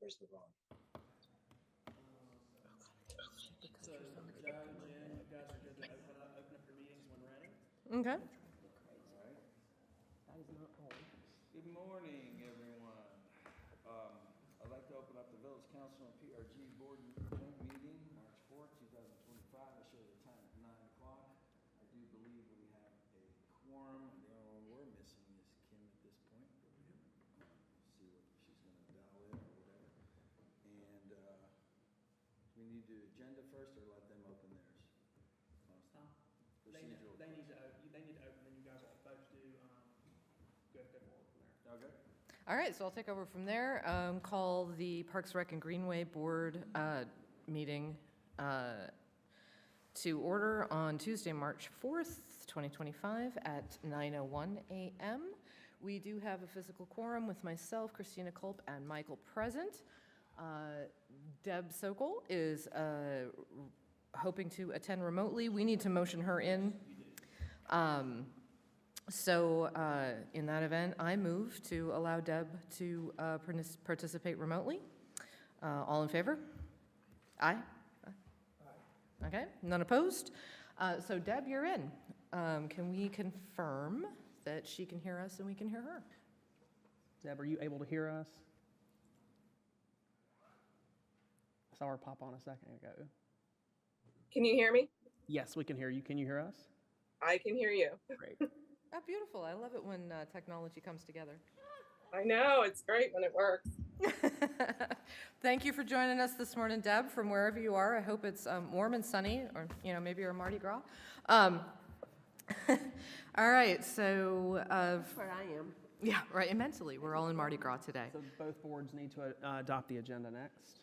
Where's the wrong? So, Doug, Jen, you guys are good to open up your meetings when ready. Okay. All right. That is not on. Good morning, everyone. I'd like to open up the Village Council and PR&G Board Joint Meeting, March 4th, 2025. I show the time at 9 o'clock. I do believe we have a quorum. The only one we're missing is Kim at this point. See what she's going to dial in or whatever. And we need to do agenda first or let them open theirs? They need to open, then you guys will both do, go forward from there. Okay. All right, so I'll take over from there. Call the Parks Rec and Greenway Board meeting to order on Tuesday, March 4th, 2025 at 9:01 a.m. We do have a physical quorum with myself, Christina Culp, and Michael present. Deb Sokol is hoping to attend remotely. We need to motion her in. So in that event, I move to allow Deb to participate remotely. All in favor? Aye? Okay, none opposed? So Deb, you're in. Can we confirm that she can hear us and we can hear her? Deb, are you able to hear us? I saw her pop on a second ago. Can you hear me? Yes, we can hear you. Can you hear us? I can hear you. Great. Oh, beautiful. I love it when technology comes together. I know, it's great when it works. Thank you for joining us this morning, Deb, from wherever you are. I hope it's warm and sunny, or, maybe you're Mardi Gras. All right, so... That's where I am. Yeah, right, immensely. We're all in Mardi Gras today. So both boards need to adopt the agenda next.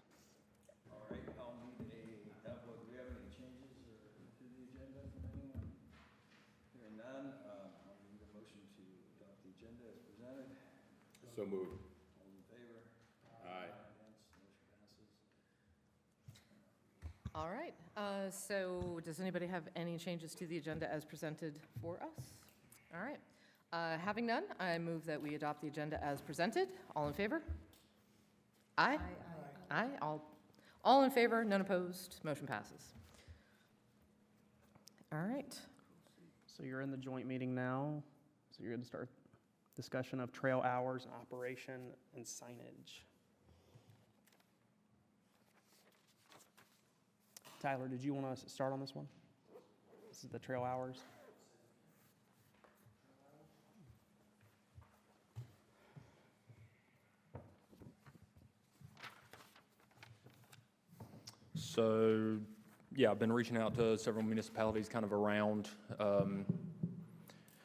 All right, I'll need do we have any changes to the agenda from anyone? Hearing none, I'll need a motion to adopt the agenda as presented. So moved. All in favor? Aye. Against, motion passes. All right, so does anybody have any changes to the agenda as presented for us? All right, having none, I move that we adopt the agenda as presented. All in favor? Aye? Aye. All in favor, none opposed, motion passes. All right. So you're in the joint meeting now. So you're going to start discussion of trail hours, operation, and signage. Tyler, did you want to start on this one? This is the trail hours. So, yeah, I've been reaching out to several municipalities kind of around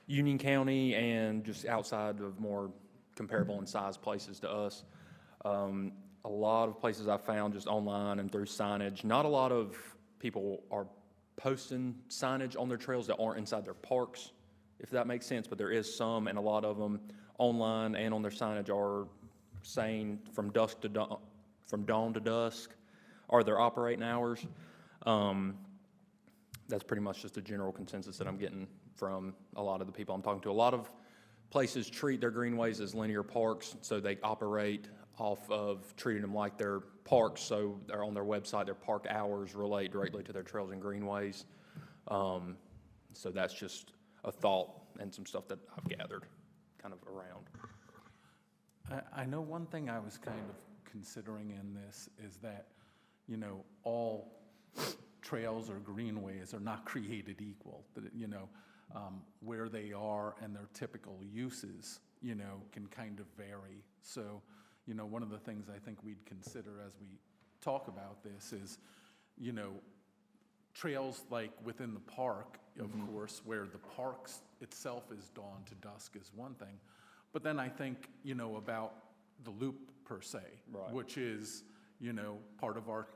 Union County and just outside of more comparable in size places to us. A lot of places I found just online and through signage, not a lot of people are posting signage on their trails that aren't inside their parks, if that makes sense, but there is some, and a lot of them online and on their signage are saying from dawn to dusk are their operating hours. That's pretty much just a general consensus that I'm getting from a lot of the people I'm talking to. A lot of places treat their greenways as linear parks, so they operate off of treating them like they're parks, so they're on their website, their park hours relate directly to their trails and greenways. So that's just a thought and some stuff that I've gathered kind of around. I know one thing I was kind of considering in this is that, all trails or greenways are not created equal. That, where they are and their typical uses, can kind of vary. So, one of the things I think we'd consider as we talk about this is, trails like within the park, of course, where the parks itself is dawn to dusk is one thing. But then I think, about the loop per se, Right. which is, part of our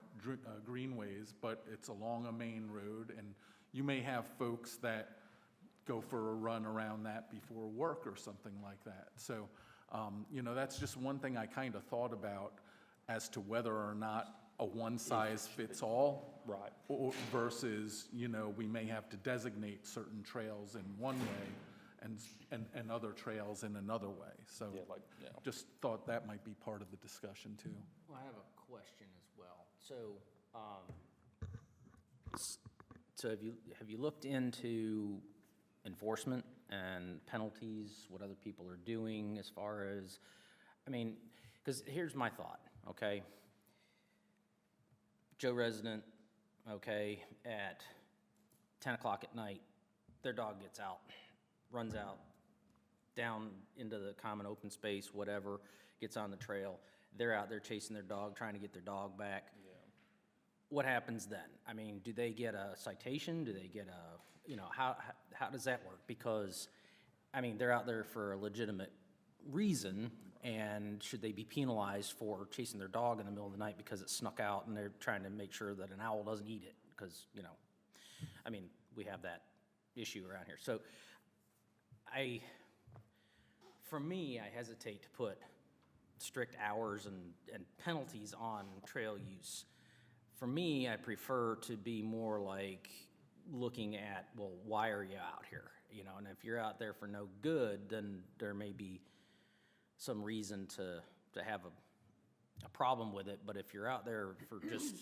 greenways, but it's along a main road, and you may have folks that go for a run around that before work or something like that. So, that's just one thing I kind of thought about as to whether or not a one-size-fits-all. Right. Versus, we may have to designate certain trails in one way and other trails in another way. So Yeah, like, yeah. just thought that might be part of the discussion too. Well, I have a question as well. So have you looked into enforcement and penalties, what other people are doing as far as, I mean, because here's my thought, okay? Joe resident, okay, at 10 o'clock at night, their dog gets out, runs out, down into the common open space, whatever, gets on the trail. They're out there chasing their dog, trying to get their dog back. What happens then? I mean, do they get a citation? Do they get a, how does that work? Because, I mean, they're out there for a legitimate reason, and should they be penalized for chasing their dog in the middle of the night because it snuck out and they're trying to make sure that an owl doesn't eat it? Because, I mean, we have that issue around here. So for me, I hesitate to put strict hours and penalties on trail use. For me, I prefer to be more like looking at, well, why are you out here? And if you're out there for no good, then there may be some reason to have a problem with it. But if you're out there for just,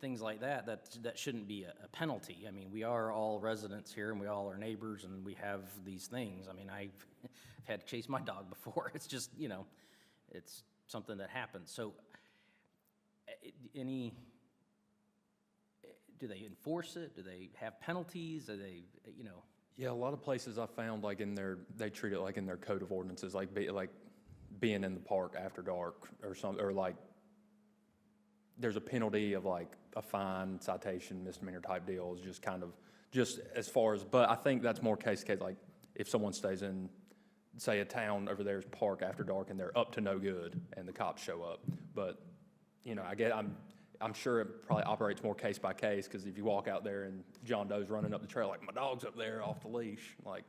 things like that, that shouldn't be a penalty. I mean, we are all residents here, and we all are neighbors, and we have these things. I mean, I've had to chase my dog before. It's just, it's something that happens. So, do they enforce it? Do they have penalties? Are they, Yeah, a lot of places I found, like they treat it like in their code of ordinances, like being in the park after dark or something, or like there's a penalty of like a fine, citation, misdemeanor type deal is just kind of, just as far as, but I think that's more case to case, like if someone stays in, say a town over there's park after dark and they're up to no good and the cops show up. But, I'm sure it probably operates more case by case, because if you walk out there and John Doe's running up the trail, like, my dog's up there off the leash, like,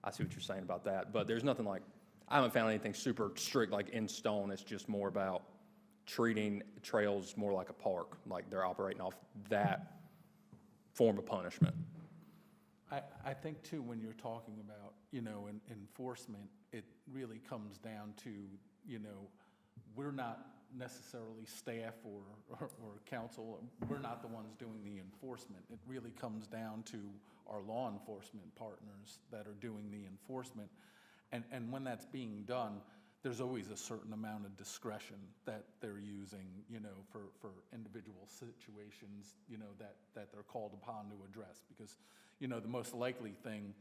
I see what you're saying about that. But there's nothing like, I haven't found anything super strict like in stone. It's just more about treating trails more like a park, like they're operating off that form of punishment. I think too, when you're talking about, enforcement, it really comes down to, we're not necessarily staff or council, we're not the ones doing the enforcement. It really comes down to our law enforcement partners that are doing the enforcement. And when that's being done, there's always a certain amount of discretion that they're using, for individual situations, that they're called upon to address. Because, the most likely thing,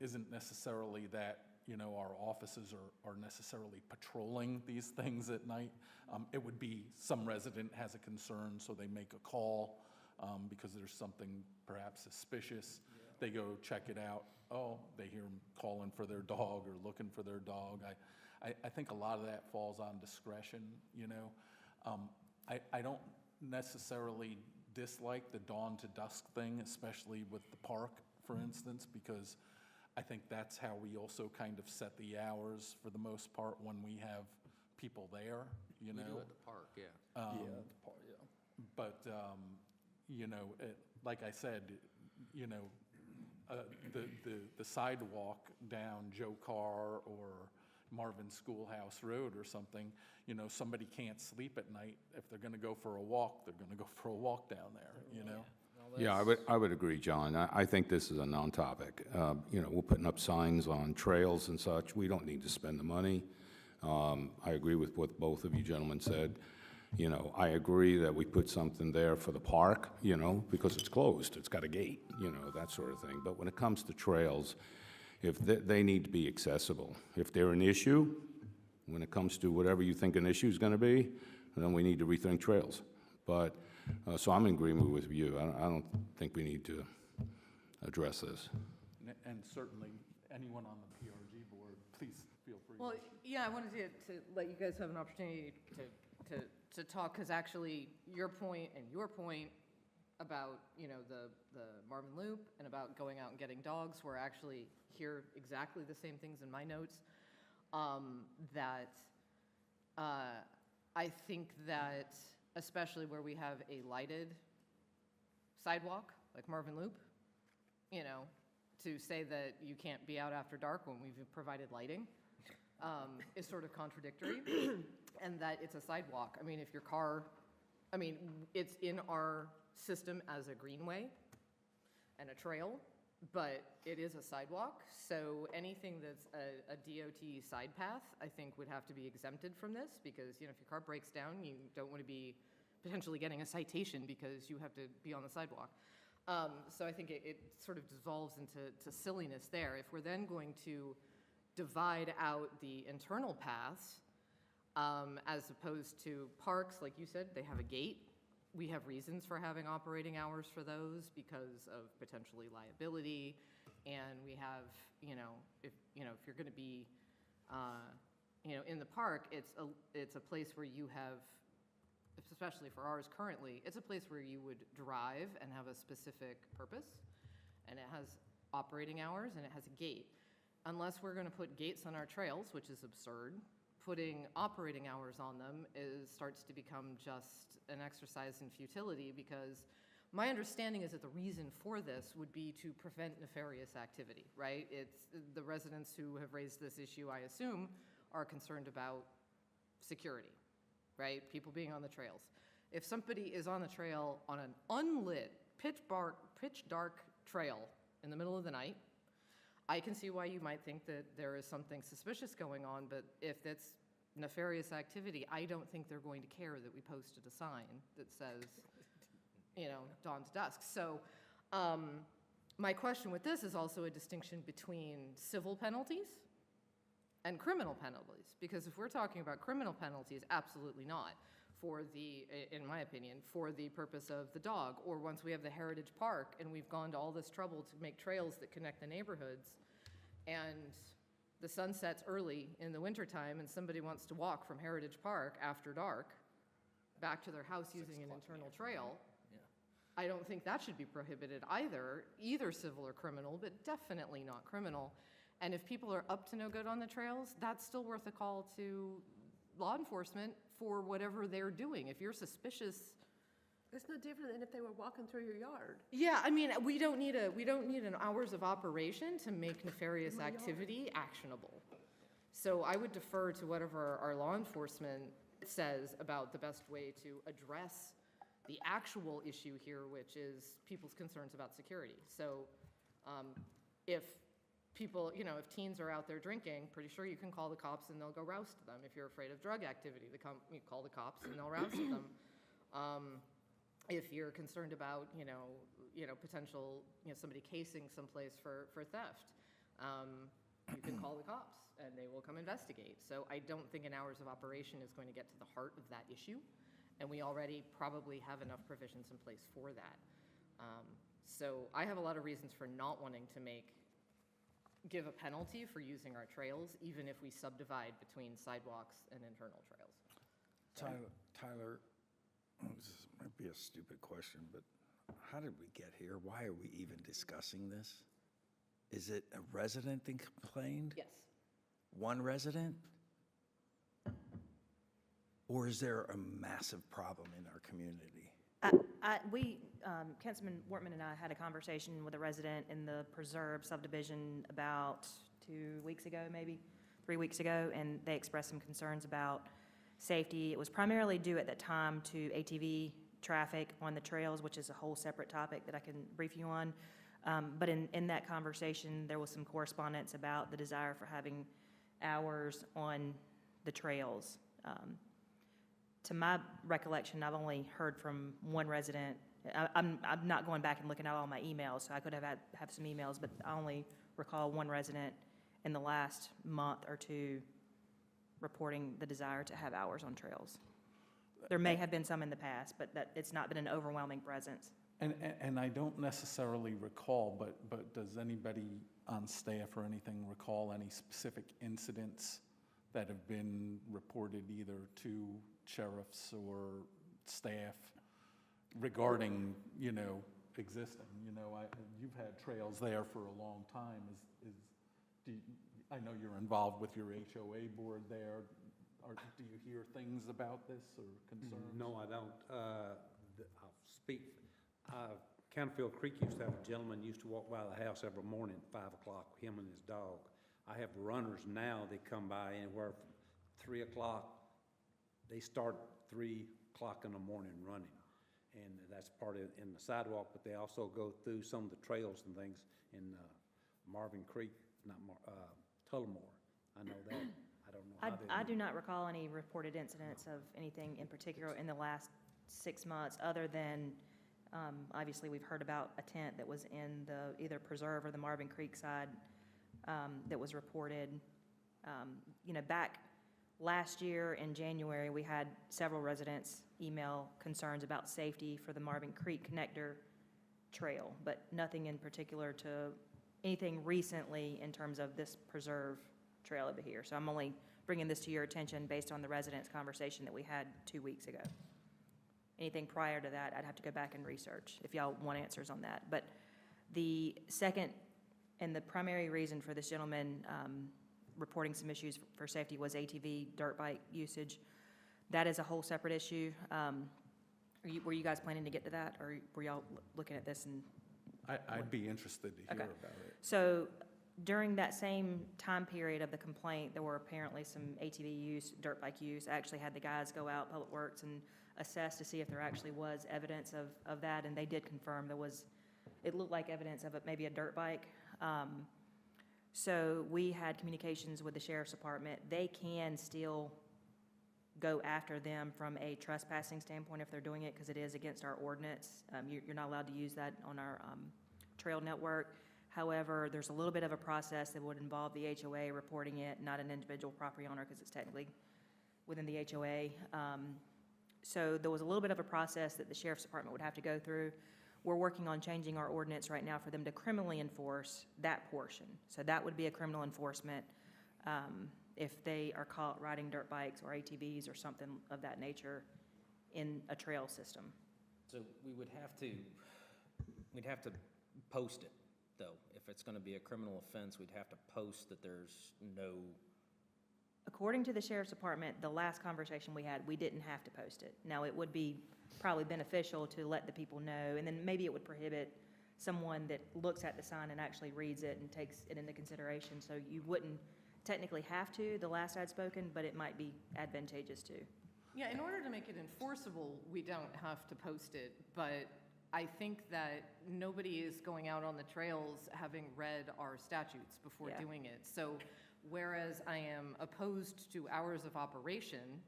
isn't necessarily that, our officers are necessarily patrolling these things at night. It would be some resident has a concern, so they make a call because there's something perhaps suspicious. Yeah. They go check it out. Oh, they hear them calling for their dog or looking for their dog. I think a lot of that falls on discretion, I don't necessarily dislike the dawn to dusk thing, especially with the park, for instance, because I think that's how we also kind of set the hours for the most part when we have people there, We do at the park, yeah. But, like I said, the sidewalk down Joe Carr or Marvin Schoolhouse Road or something, somebody can't sleep at night. If they're going to go for a walk, they're going to go for a walk down there, Yeah, I would agree, John. I think this is a non-topic. We're putting up signs on trails and such. We don't need to spend the money. I agree with what both of you gentlemen said. I agree that we put something there for the park, because it's closed. It's got a gate, that sort of thing. But when it comes to trails, if they need to be accessible. If they're an issue, when it comes to whatever you think an issue is going to be, then we need to rethink trails. But so I'm in agreement with you. I don't think we need to address this. And certainly, anyone on the PR&G board, please feel free. Well, yeah, I wanted to let you guys have an opportunity to talk, because actually your point about, the Marvin Loop and about going out and getting dogs were actually hear exactly the same things in my notes. That I think that especially where we have a lighted sidewalk, like Marvin Loop, you know, to say that you can't be out after dark when we've provided lighting is sort of contradictory, and that it's a sidewalk. I mean, if your car, I mean, it's in our system as a greenway and a trail, but it is a sidewalk, so anything that's a DOT side path, I think would have to be exempted from this, because, you know, if your car breaks down, you don't want to be potentially getting a citation because you have to be on the sidewalk. So I think it sort of dissolves into silliness there. If we're then going to divide out the internal paths, as opposed to parks, like you said, they have a gate. We have reasons for having operating hours for those because of potentially liability, and we have, you know, if you're going to be, you know, in the park, it's a place where you have, especially for ours currently, it's a place where you would drive and have a specific purpose, and it has operating hours and it has a gate. Unless we're going to put gates on our trails, which is absurd, putting operating hours on them starts to become just an exercise in futility, because my understanding is that the reason for this would be to prevent nefarious activity, right? It's the residents who have raised this issue, I assume, are concerned about security, right? People being on the trails. If somebody is on the trail on an unlit, pitch dark trail in the middle of the night, I can see why you might think that there is something suspicious going on, but if that's nefarious activity, I don't think they're going to care that we posted a sign that says, you know, dawn to dusk. So my question with this is also a distinction between civil penalties and criminal penalties, because if we're talking about criminal penalties, absolutely not. For the, in my opinion, for the purpose of the dog, or once we have the Heritage Park and we've gone to all this trouble to make trails that connect the neighborhoods, and the sun sets early in the wintertime and somebody wants to walk from Heritage Park after dark back to their house using an internal trail, I don't think that should be prohibited either civil or criminal, but definitely not criminal. And if people are up to no good on the trails, that's still worth a call to law enforcement for whatever they're doing. If you're suspicious. It's no different than if they were walking through your yard. Yeah, I mean, we don't need an hours of operation to make nefarious activity actionable. So I would defer to whatever our law enforcement says about the best way to address the actual issue here, which is people's concerns about security. So if people, you know, if teens are out there drinking, pretty sure you can call the cops and they'll go roust them. If you're afraid of drug activity, you call the cops and they'll roust them. If you're concerned about, you know, potential, you know, somebody casing someplace for theft, you can call the cops and they will come investigate. So I don't think an hours of operation is going to get to the heart of that issue, and we already probably have enough provisions in place for that. So I have a lot of reasons for not wanting to give a penalty for using our trails, even if we subdivide between sidewalks and internal trails. Tyler, this might be a stupid question, but how did we get here? Why are we even discussing this? Is it a resident that complained? Yes. One resident? Or is there a massive problem in our community? Councilman Wortman and I had a conversation with a resident in the Preserve subdivision about 2 weeks ago, maybe 3 weeks ago, and they expressed some concerns about safety. It was primarily due at that time to ATV traffic on the trails, which is a whole separate topic that I can brief you on. But in that conversation, there was some correspondence about the desire for having hours on the trails. To my recollection, I've only heard from one resident. I'm not going back and looking at all my emails, so I could have some emails, but I only recall one resident in the last month or two reporting the desire to have hours on trails. There may have been some in the past, but it's not been an overwhelming presence. And I don't necessarily recall, but does anybody on staff or anything recall any specific incidents that have been reported either to sheriffs or staff regarding, you know, existing? You know, you've had trails there for a long time. I know you're involved with your HOA board there. Do you hear things about this or concerns? No, I don't. I'll speak. Counterfield Creek used to have a gentleman used to walk by the house every morning at 5 o'clock, him and his dog. I have runners now, they come by anywhere from 3 o'clock. They start 3 o'clock in the morning running. And that's part of, in the sidewalk, but they also go through some of the trails and things in Marvin Creek, Tullamore. I know that. I don't know how they. I do not recall any reported incidents of anything in particular in the last 6 months, other than, obviously, we've heard about a tent that was in the either preserve or the Marvin Creek side that was reported. Back last year in January, we had several residents email concerns about safety for the Marvin Creek connector trail, but nothing in particular to anything recently in terms of this preserve trail over here. So I'm only bringing this to your attention based on the residents' conversation that we had 2 weeks ago. Anything prior to that, I'd have to go back and research if y'all want answers on that. But the second and the primary reason for this gentleman reporting some issues for safety was ATV dirt bike usage. That is a whole separate issue. Were you guys planning to get to that, or were y'all looking at this and? I'd be interested to hear about it. So during that same time period of the complaint, there were apparently some ATV use, dirt bike use. I actually had the guys go out, Public Works, and assess to see if there actually was evidence of that, and they did confirm there was, it looked like evidence of it, maybe a dirt bike. So we had communications with the Sheriff's Department. They can still go after them from a trespassing standpoint if they're doing it, because it is against our ordinance. You're not allowed to use that on our trail network. However, there's a little bit of a process that would involve the HOA reporting it, not an individual property owner, because it's technically within the HOA. So there was a little bit of a process that the Sheriff's Department would have to go through. We're working on changing our ordinance right now for them to criminally enforce that portion. So that would be a criminal enforcement if they are caught riding dirt bikes or ATVs or something of that nature in a trail system. So we'd have to post it, though. If it's going to be a criminal offense, we'd have to post that there's no. According to the Sheriff's Department, the last conversation we had, we didn't have to post it. Now, it would be probably beneficial to let the people know, and then maybe it would prohibit someone that looks at the sign and actually reads it and takes it into consideration. So you wouldn't technically have to, the last I'd spoken, but it might be advantageous to. Yeah, in order to make it enforceable, we don't have to post it, but I think that nobody is going out on the trails having read our statutes before doing it. So whereas I am opposed to hours of operation,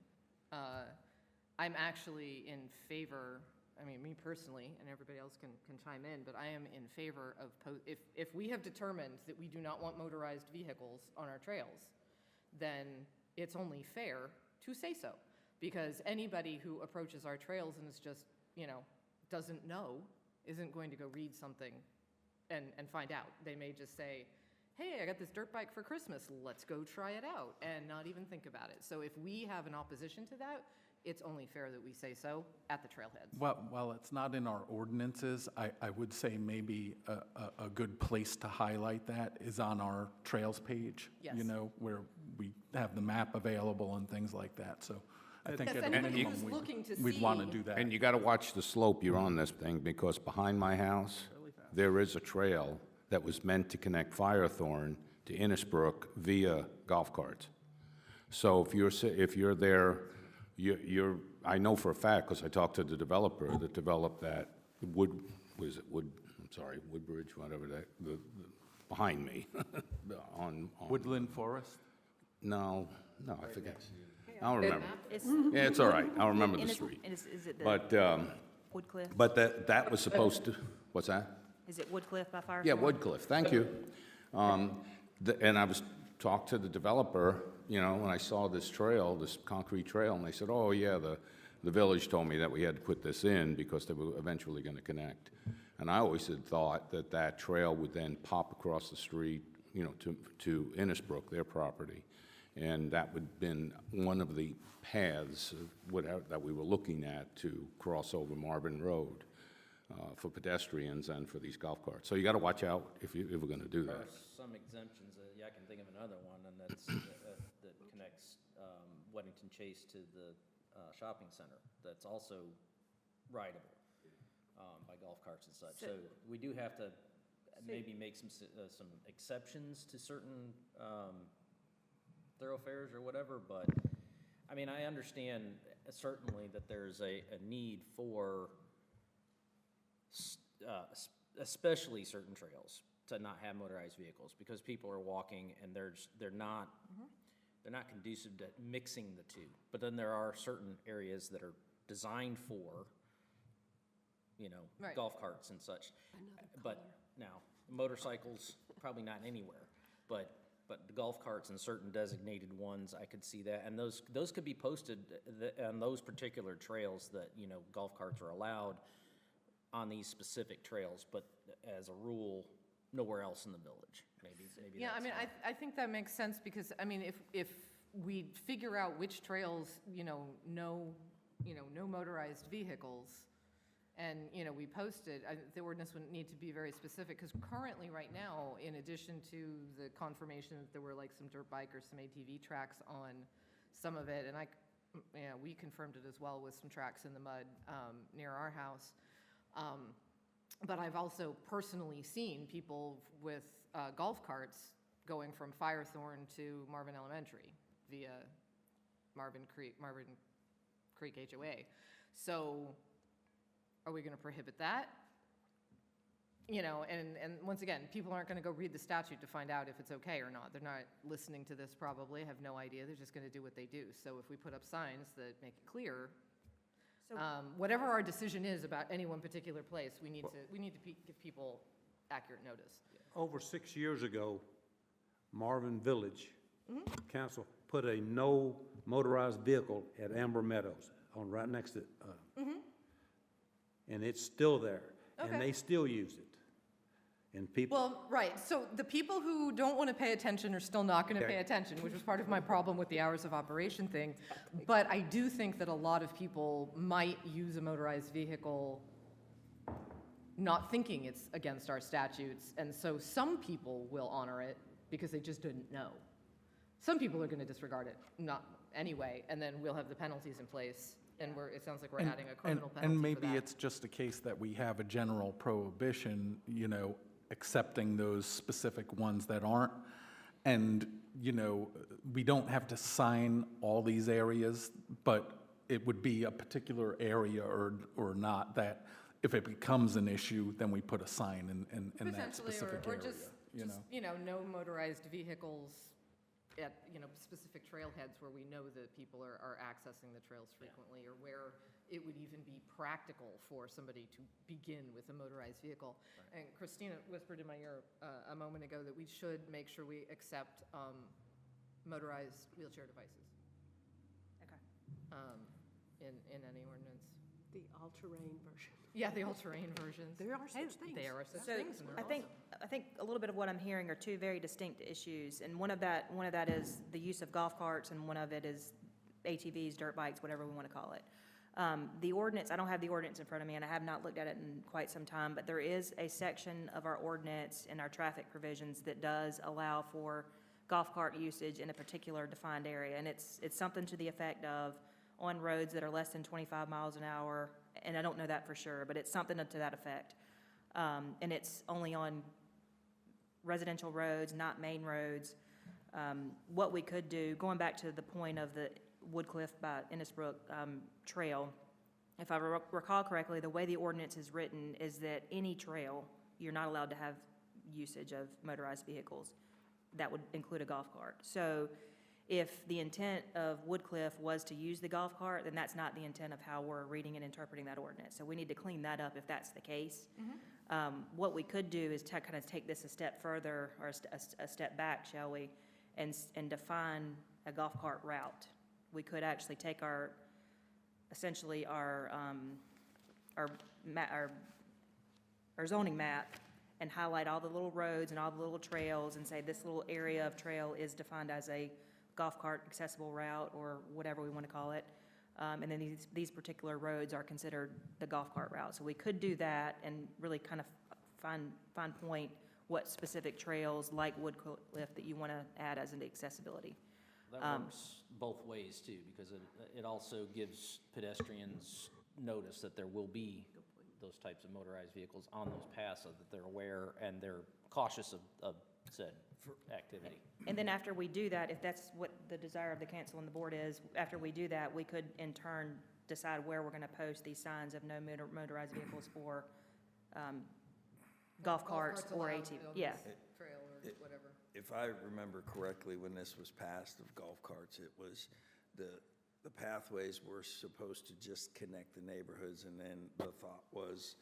I'm actually in favor, I mean, me personally, and everybody else can chime in, but I am in favor of, if we have determined that we do not want motorized vehicles on our trails, then it's only fair to say so. Because anybody who approaches our trails and is just, doesn't know, isn't going to go read something and find out. They may just say, hey, I got this dirt bike for Christmas, let's go try it out, and not even think about it. So if we have an opposition to that, it's only fair that we say so at the trailheads. Well, while it's not in our ordinances, I would say maybe a good place to highlight that is on our trails page. Yes. Where we have the map available and things like that. So I think Yes, at a anybody minimum, who's looking to we'd want to see- do that. And you got to watch the slope you're on this thing, because behind my house, there is a trail that was meant to connect Firethorn to Innisbrook via golf carts. So if you're there, I know for a fact, because I talked to the developer that developed that Woodbridge, whatever the behind me, on. Woodland Forest? No, I forget. I'll remember. It's, Yeah, it's all right. I'll remember the and street. is it the But, Woodcliff? but that was supposed to, what's that? Is it Woodcliff by Firethorn? Yeah, Woodcliff, thank you. And I was talked to the developer, when I saw this trail, this concrete trail, and they said, oh, yeah, the village told me that we had to put this in because they were eventually going to connect. And I always had thought that trail would then pop across the street, to Innisbrook, their property. And that would have been one of the paths that we were looking at to cross over Marvin Road for pedestrians and for these golf carts. So you got to watch out if we're going to do There that. are some exemptions. I can think of another one, and that's that connects Weddington Chase to the shopping center. That's also rideable. by golf carts and such. So we do have to maybe make some exceptions to certain thoroughfares or whatever, but, I mean, I understand certainly that there's a need for especially certain trails to not have motorized vehicles, because people are walking and they're not conducive to mixing the two. But then there are certain areas that are designed for, Right. golf carts and such. But now, motorcycles, probably not anywhere, but the golf carts and certain designated ones, I could see that. And those could be posted on those particular trails that, golf carts are allowed on these specific trails, but as a rule, nowhere else in the village. Maybe Yeah, I that's mean, I think that makes sense, because, I mean, if we figure out which trails, no motorized vehicles, and, we post it, the ordinance would need to be very specific, because currently, right now, in addition to the confirmation that there were like some dirt bike or some ATV tracks on some of it, and we confirmed it as well with some tracks in the mud near our house. But I've also personally seen people with golf carts going from Firethorn to Marvin Elementary via Marvin Creek HOA. So are we going to prohibit that? And once again, people aren't going to go read the statute to find out if it's okay or not. They're not listening to this probably, have no idea. They're just going to do what they do. So if we put up signs that make it clear, whatever our decision is about any one particular place, we need to give people accurate notice. Over 6 years ago, Marvin Village Council put a no motorized vehicle at Amber Meadows right next to, and it's still there. Okay. And they still use it. And people. Well, right, so the people who don't want to pay attention are still not going to pay attention, which was part of my problem with the hours of operation thing. But I do think that a lot of people might use a motorized vehicle not thinking it's against our statutes, and so some people will honor it because they just didn't know. Some people are going to disregard it, not anyway, and then we'll have the penalties in place, and it sounds like we're adding a criminal penalty And for maybe that. it's just a case that we have a general prohibition, accepting those specific ones that aren't. And, we don't have to sign all these areas, but it would be a particular area or not that if it becomes an issue, then we put a sign in that Potentially, specific or area. just, no motorized vehicles at, specific trailheads where we know that people are accessing the trails frequently, or where it would even be practical for somebody to begin with a motorized vehicle. And Christina whispered in my ear a moment ago that we should make sure we accept motorized wheelchair devices Okay. in any ordinance. The all-terrain version. Yeah, the all-terrain versions. There are such things. There are such So things, and they're I think a little bit of what I'm hearing are two very distinct issues, and one of that is the use of golf carts, and one of it is ATVs, dirt bikes, whatever we want to call it. The ordinance, I don't have the ordinance in front of me, and I have not looked at it in quite some time, but there is a section of our ordinance in our traffic provisions that does allow for golf cart usage in a particular defined area, and it's something to the effect of on roads that are less than 25 miles an hour, and I don't know that for sure, but it's something to that effect. And it's only on residential roads, not main roads. What we could do, going back to the point of the Woodcliff by Innisbrook trail, if I recall correctly, the way the ordinance is written is that any trail, you're not allowed to have usage of motorized vehicles. That would include a golf cart. So if the intent of Woodcliff was to use the golf cart, then that's not the intent of how we're reading and interpreting that ordinance. So we need to clean that up if that's the case. What we could do is kind of take this a step further, or a step back, shall we, and define a golf cart route. We could actually take essentially our zoning map and highlight all the little roads and all the little trails and say this little area of trail is defined as a golf cart accessible route, or whatever we want to call it. And then these particular roads are considered the golf cart route. So we could do that and really kind of fine point what specific trails like Woodcliff that you want to add as an accessibility. That works both ways too, because it also gives pedestrians notice that there will be those types of motorized vehicles on those paths so that they're aware and they're cautious of said activity. And then after we do that, if that's what the desire of the council and the board is, after we do that, we could in turn decide where we're going to post these signs of no motorized vehicles for golf carts or allowed ATV. on Yeah. this Trail or whatever. If I remember correctly, when this was passed of golf carts, it was the pathways were supposed to just connect the neighborhoods, and then the thought was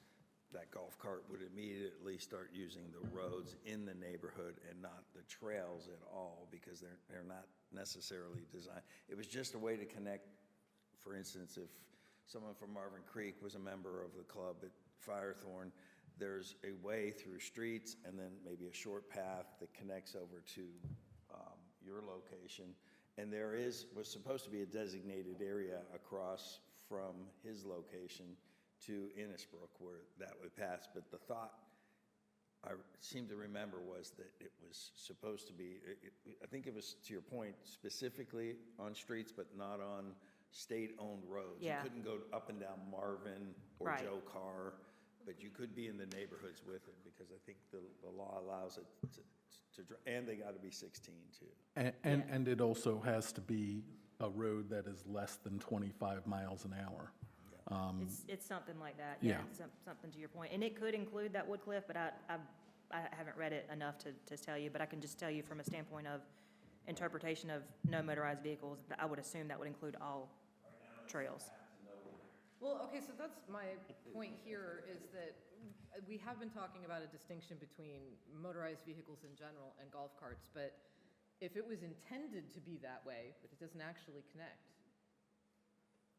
that golf cart would immediately start using the roads in the neighborhood and not the trails at all, because they're not necessarily designed. It was just a way to connect. For instance, if someone from Marvin Creek was a member of the club at Firethorn, there's a way through streets and then maybe a short path that connects over to your location. And there was supposed to be a designated area across from his location to Innisbrook where that would pass. But the thought, I seem to remember, was that it was supposed to be, I think it was, to your point, specifically on streets, but not on state-owned roads. Yeah. You couldn't go up and down Marvin or Right. Joe Carr, but you could be in the neighborhoods with it, because I think the law allows it and they gotta be 16 too. And it also has to be a road that is less than 25 miles an hour. It's something like that, Yeah. yeah, something to your point. And it could include that Woodcliff, but I haven't read it enough to tell you, but I can just tell you from a standpoint of interpretation of no motorized vehicles, I would assume that would include all trails. Well, okay, so that's my point here, is that we have been talking about a distinction between motorized vehicles in general and golf carts, but if it was intended to be that way, but it doesn't actually connect,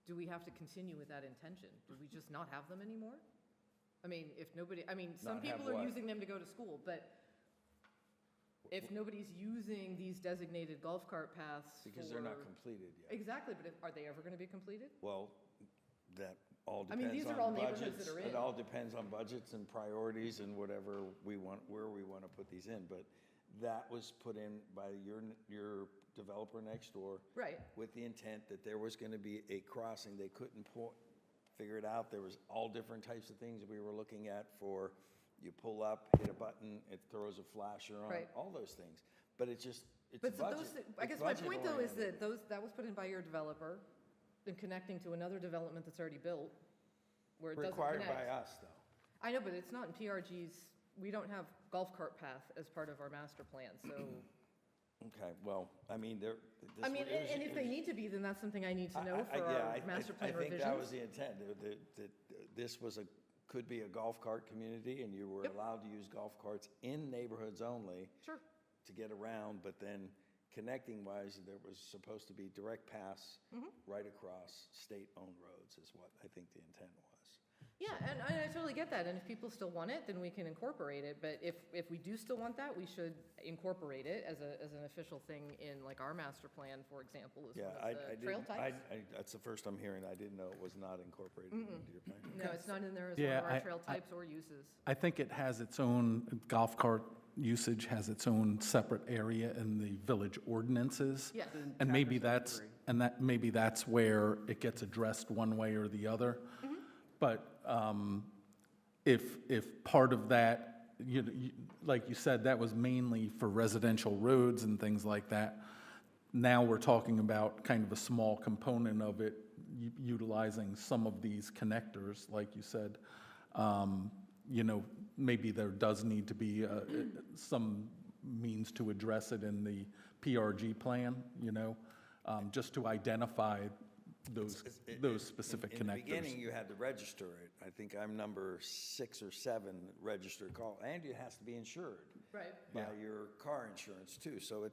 do we have to continue with that intention? Do we just not have them anymore? I mean, some Not have people are what? using them to go to school, but if nobody's using these designated golf cart paths Because they're not for- completed yet. Exactly, but are they ever going to be completed? Well, that all I mean, depends these are on all neighborhoods budgets. that are in. It all depends on budgets and priorities and whatever we want, where we want to put these in. But that was put in by your developer next door. Right. With the intent that there was going to be a crossing. They couldn't figure it out. There was all different types of things we were looking at for, you pull up, hit a button, it throws a flasher on, Right. all those things. But it's just, it's But so budget. I guess my point though is budget-oriented. that that was put in by your developer and connecting to another development that's already built where it doesn't Required connect. by us, though. I know, but it's not in PRG's, we don't have golf cart path as part of our master plan, so. Okay, well, I mean, there. I mean, and if they need to be, then that's something I need to know for our master plan I think that was revisions. the intent, that this was could be a golf cart community, and you were Yep. allowed to use golf carts in neighborhoods only Sure. to get around, but then connecting wise, there was supposed to be direct paths Mm-hmm. right across state-owned roads is what I think the intent was. Yeah, and I totally get that, and if people still want it, then we can incorporate it, but if we do still want that, we should incorporate it as an official thing in like our master plan, for example, as Yeah, one I of the trail didn't, types. that's the first I'm hearing. I didn't know it was not incorporated into your plan. No, it's not in there as Yeah, one of our I- trail types or uses. I think it has its own, golf cart usage has its own separate area in the village ordinances. Yes. And maybe Chapter that's, 73. maybe that's where it gets addressed one way or the other. But if part of that, like you said, that was mainly for residential roads and things like that. Now we're talking about kind of a small component of it, utilizing some of these connectors, like you said. Maybe there does need to be some means to address it in the PRG plan, just to identify those specific In the beginning, connectors. you had to register it. I think I'm number 6 or 7 registered call, and it has to be insured. Right. By your car insurance too, so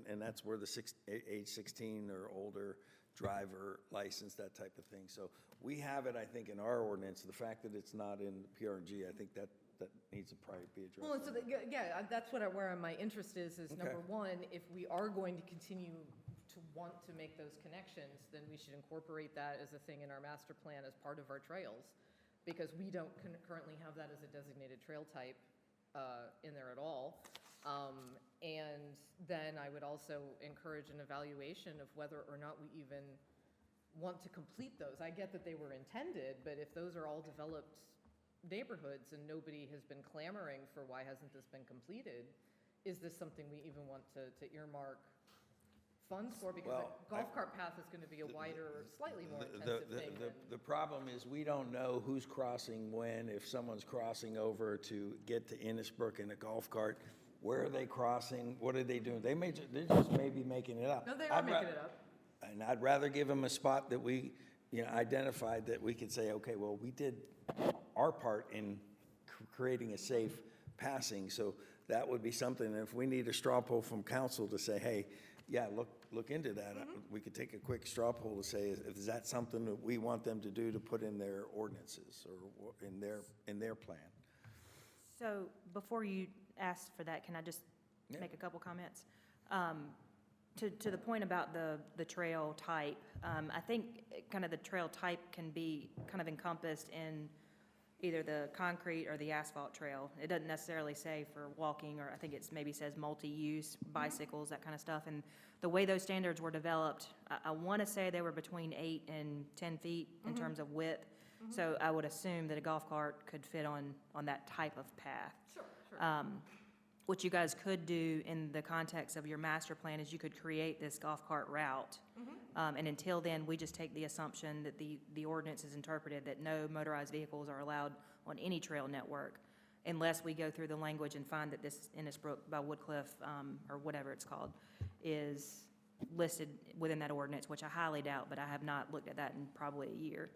and that's where the age 16 or older driver license, that type of thing. So we have it, I think, in our ordinance. The fact that it's not in PR&G, I think that needs to probably be addressed. Well, and so, that's where my interest is Okay. number one, if we are going to continue to want to make those connections, then we should incorporate that as a thing in our master plan as part of our trails, because we don't currently have that as a designated trail type in there at all. And then I would also encourage an evaluation of whether or not we even want to complete those. I get that they were intended, but if those are all developed neighborhoods and nobody has been clamoring for why hasn't this been completed, is this something we even want to earmark funds for? Because Well, a golf cart path is going to be a wider, slightly more intensive thing than. The problem is, we don't know who's crossing when. If someone's crossing over to get to Innisbrook in a golf cart, where are they crossing? What are they doing? They're just maybe making it up. No, they are making it up. And I'd rather give them a spot that we, identified, that we could say, okay, well, we did our part in creating a safe passing. So that would be something, and if we need a straw poll from council to say, hey, yeah, look into that, we could take a quick straw poll to say, is that something that we want them to do to put in their ordinances or in their plan? So before you ask for that, can I just make a couple comments? To the point about the trail type, I think kind of the trail type can be kind of encompassed in either the concrete or the asphalt trail. It doesn't necessarily say for walking, or I think it's maybe says multi-use, bicycles, that kind of stuff. And the way those standards were developed, I want to say they were between 8 and 10 feet in terms of width. So I would assume that a golf cart could fit on that type of path. Sure. What you guys could do in the context of your master plan is you could create this golf cart route. And until then, we just take the assumption that the ordinance is interpreted that no motorized vehicles are allowed on any trail network unless we go through the language and find that this Innisbrook by Woodcliff, or whatever it's called, is listed within that ordinance, which I highly doubt, but I have not looked at that in probably a year.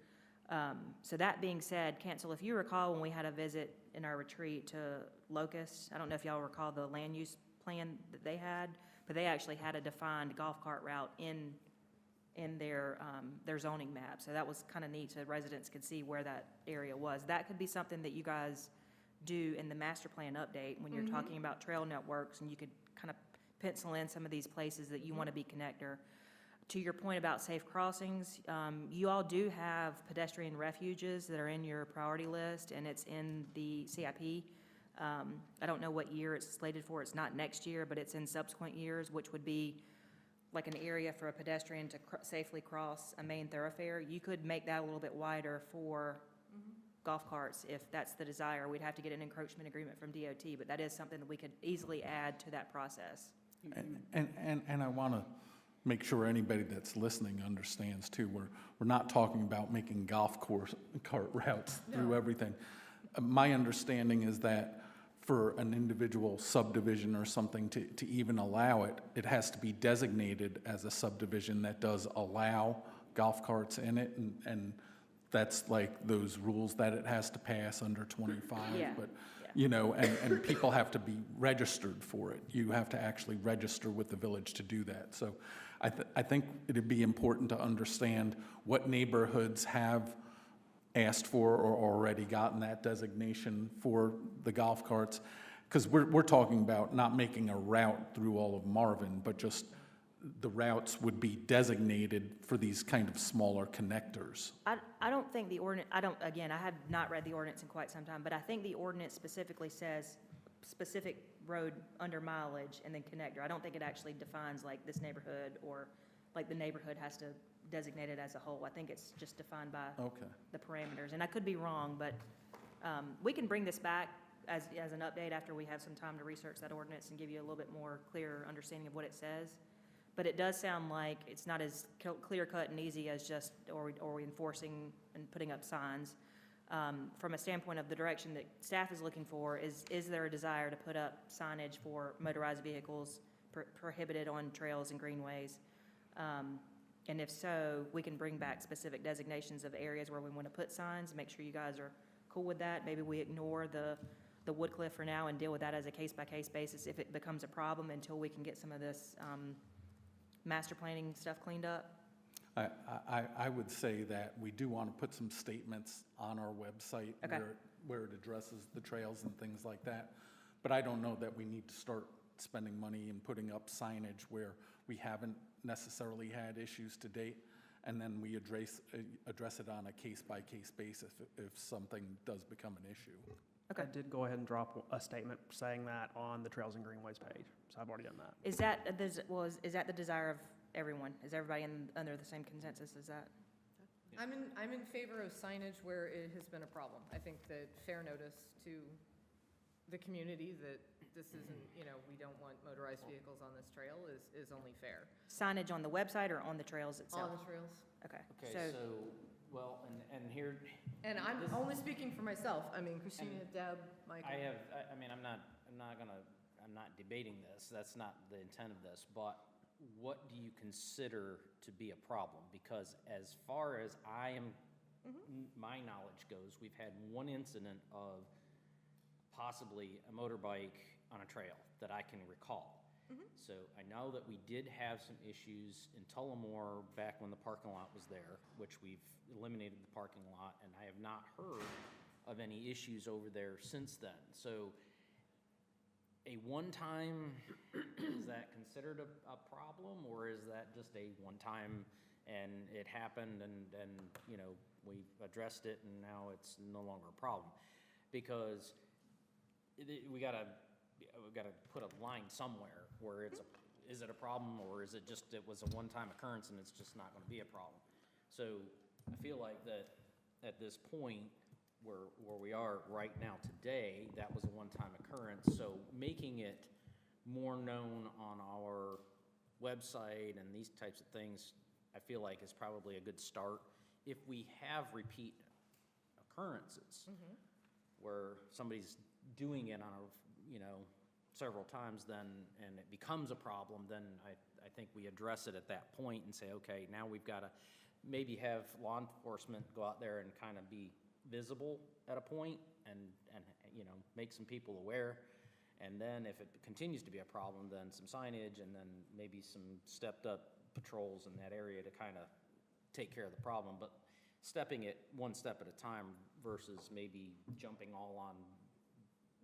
So that being said, Cancel, if you recall when we had a visit in our retreat to Locust, I don't know if y'all recall the land use plan that they had, but they actually had a defined golf cart route in their zoning map. So that was kind of neat, so residents could see where that area was. That could be something that you guys do in the master plan update when you're talking about trail networks, and you could kind of pencil in some of these places that you want to be connector. To your point about safe crossings, you all do have pedestrian refuges that are in your priority list, and it's in the CIP. I don't know what year it's slated for. It's not next year, but it's in subsequent years, which would be like an area for a pedestrian to safely cross a main thoroughfare. You could make that a little bit wider for golf carts if that's the desire. We'd have to get an encroachment agreement from DOT, but that is something that we could easily add to that process. And I want to make sure anybody that's listening understands too, we're not talking about making golf cart routes through everything. My understanding is that for an individual subdivision or something to even allow it, it has to be designated as a subdivision that does allow golf carts in it, and that's like those rules that it has to pass under 25. Yeah. But and people have to be registered for it. You have to actually register with the village to do that. So I think it'd be important to understand what neighborhoods have asked for or already gotten that designation for the golf carts, because we're talking about not making a route through all of Marvin, but just the routes would be designated for these kind of smaller connectors. I don't think the ordinance, again, I have not read the ordinance in quite some time, but I think the ordinance specifically says specific road under mileage and then connector. I don't think it actually defines like this neighborhood, or like the neighborhood has to designate it as a whole. I think it's just defined by the parameters. And I could be wrong, but we can bring this back as an update after we have some time to research that ordinance and give you a little bit more clear understanding of what it says. But it does sound like it's not as clear-cut and easy as just, or we enforcing and putting up signs. From a standpoint of the direction that staff is looking for, is there a desire to put up signage for motorized vehicles prohibited on trails and greenways? And if so, we can bring back specific designations of areas where we want to put signs, make sure you guys are cool with that. Maybe we ignore the Woodcliff for now and deal with that as a case-by-case basis if it becomes a problem until we can get some of this master planning stuff cleaned up. I would say that we do want to put some statements on our website where it addresses the trails and things like that. But I don't know that we need to start spending money and putting up signage where we haven't necessarily had issues to date, and then we address it on a case-by-case basis if something does become an issue. I did go ahead and drop a statement saying that on the Trails and Greenways page, so I've already done that. Is that the desire of everyone? Is everybody under the same consensus as that? I'm in favor of signage where it has been a problem. I think that fair notice to the community that this isn't, we don't want motorized vehicles on this trail is only fair. Signage on the website or on the trails On itself? the trails. Okay, Okay, so, so, well, and here, And I'm This- only speaking for myself. I mean, Christina, Deb, Michael. I mean, I'm not debating this, that's not the intent of this, but what do you consider to be a problem? Because as far as my knowledge goes, we've had one incident of possibly a motorbike on a trail that I can recall. So I know that we did have some issues in Tullamore back when the parking lot was there, which we've eliminated the parking lot, and I have not heard of any issues over there since then. So a one-time, is that considered a problem, or is that just a one-time and it happened and we've addressed it and now it's no longer a problem? Because we gotta put a line somewhere where is it a problem, or is it just, it was a one-time occurrence and it's just not gonna be a problem? So I feel like that at this point, where we are right now today, that was a one-time occurrence. So making it more known on our website and these types of things, I feel like is probably a good start. If we have repeat occurrences where somebody's doing it on several times, then, and it becomes a problem, then I think we address it at that point and say, okay, now we've got to maybe have law enforcement go out there and kind of be visible at a point and make some people aware. And then if it continues to be a problem, then some signage and then maybe some stepped up patrols in that area to kind of take care of the problem. But stepping it one step at a time versus maybe jumping all on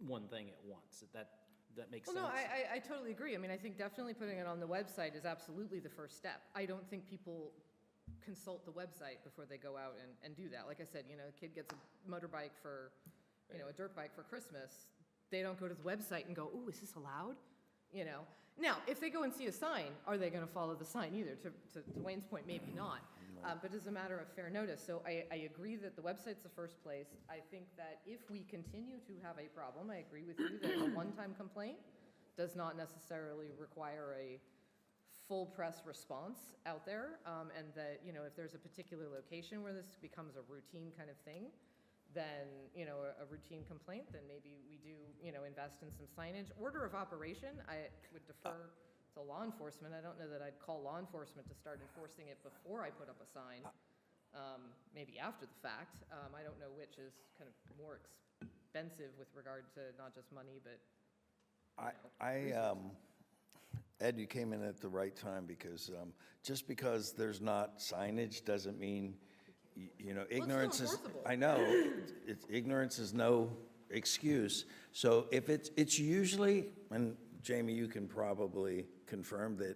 one thing at once. That makes sense? Well, no, I totally agree. I mean, I think definitely putting it on the website is absolutely the first step. I don't think people consult the website before they go out and do that. Like I said, a kid gets a motorbike for, a dirt bike for Christmas. They don't go to the website and go, ooh, is this allowed? Now, if they go and see a sign, are they going to follow the sign either? To Wayne's point, maybe not. But it's a matter of fair notice. So I agree that the website's the first place. I think that if we continue to have a problem, I agree with you that a one-time complaint does not necessarily require a full press response out there. And that, if there's a particular location where this becomes a routine kind of thing, then, a routine complaint, then maybe we do, invest in some signage. Order of operation, I would defer to law enforcement. I don't know that I'd call law enforcement to start enforcing it before I put up a sign, maybe after the fact. I don't know which is kind of more expensive with regard to not just money, but Ed, you came in at the right time because just because there's not signage doesn't mean, ignorance is. enforceable. I know, ignorance is no excuse. So if it's usually, and Jamie, you can probably confirm that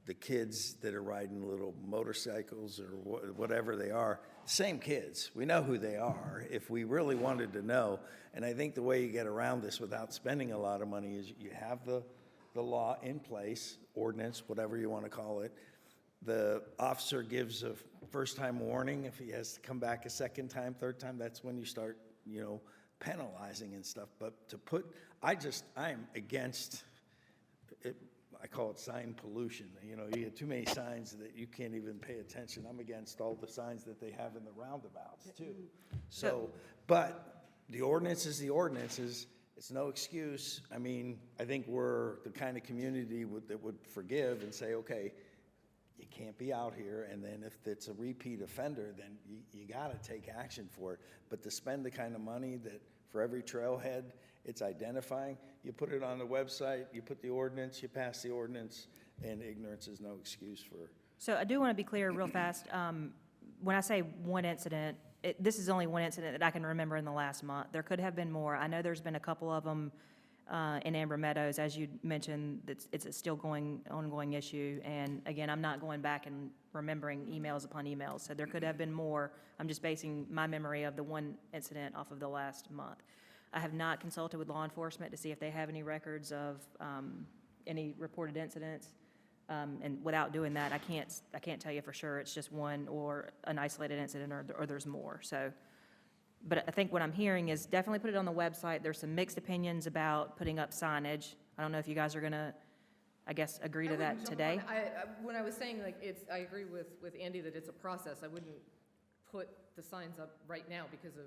the kids that are riding little motorcycles or whatever they are, same kids. We know who they are if we really wanted to know. And I think the way you get around this without spending a lot of money is you have the law in place, ordinance, whatever you want to call it. The officer gives a first-time warning. If he has to come back a second time, third time, that's when you start, penalizing and stuff. But I am against it. I call it sign pollution. You get too many signs that you can't even pay attention. I'm against all the signs that they have in the roundabouts too. So, but the ordinance is the ordinance. It's no excuse. I mean, I think we're the kind of community that would forgive and say, okay, you can't be out here, and then if it's a repeat offender, then you gotta take action for it. But to spend the kind of money that for every trailhead, it's identifying, you put it on the website, you put the ordinance, you pass the ordinance, and ignorance is no excuse for. so I do want to be clear real fast. When I say one incident, this is only one incident that I can remember in the last month. There could have been more. I know there's been a couple of them in Amber Meadows, as you mentioned. It's a still ongoing issue. And again, I'm not going back and remembering emails upon emails. So there could have been more. I'm just basing my memory of the one incident off of the last month. I have not consulted with law enforcement to see if they have any records of any reported incidents. And without doing that, I can't tell you for sure it's just one or an isolated incident or there's more, so. But I think what I'm hearing is definitely put it on the website. There's some mixed opinions about putting up signage. I don't know if you guys are gonna, I guess, agree to that today. When I was saying, like, I agree with Andy that it's a process. I wouldn't put the signs up right now because of,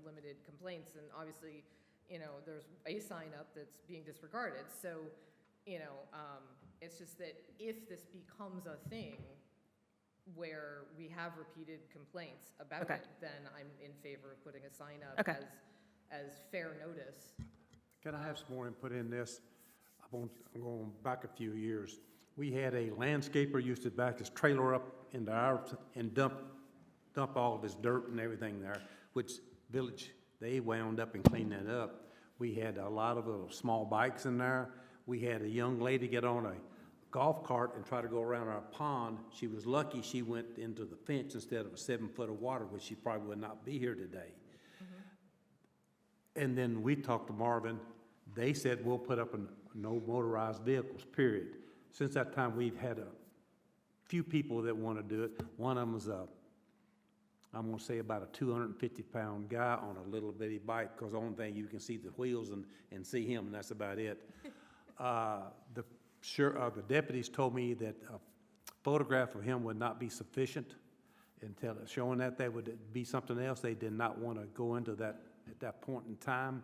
limited complaints. And obviously, there's a sign up that's being disregarded. So, it's just that if this becomes a thing where we have repeated complaints about Okay. it, then I'm in favor of putting a sign up Okay. as fair notice. Can I have some more input in this? I'm going back a few years. We had a landscaper used to back his trailer up into ours and dump all of his dirt and everything there, which village, they wound up and cleaned that up. We had a lot of little small bikes in there. We had a young lady get on a golf cart and try to go around our pond. She was lucky she went into the fence instead of a 7 foot of water, which she probably would not be here today. And then we talked to Marvin. They said, we'll put up no motorized vehicles, period. Since that time, we've had a few people that want to do it. One of them is I'm going to say about a 250-pound guy on a little bitty bike, because the only thing you can see the wheels and see him, and that's about it. The deputies told me that a photograph of him would not be sufficient until showing that there would be something else. They did not want to go into that at that point in time.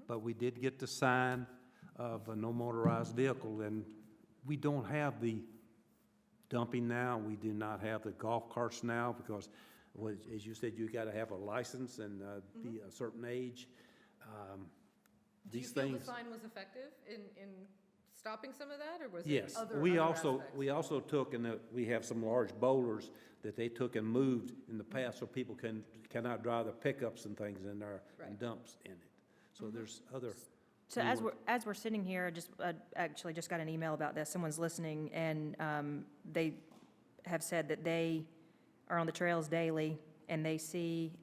But we did get the sign of a no motorized vehicle, and we don't have the dumping now. We do not have the golf carts now because, well, as you said, you got to have a license and be a certain age. Do you These feel things. the sign was effective in stopping some of that, or was it Yes, other we aspects? also took, and we have some large boulders that they took and moved in the past so people cannot drive the pickups and things in there and Right. dumps in it. So there's other. So as we're sitting here, actually just got an email about this. Someone's listening, and they have said that they are on the trails daily, and they see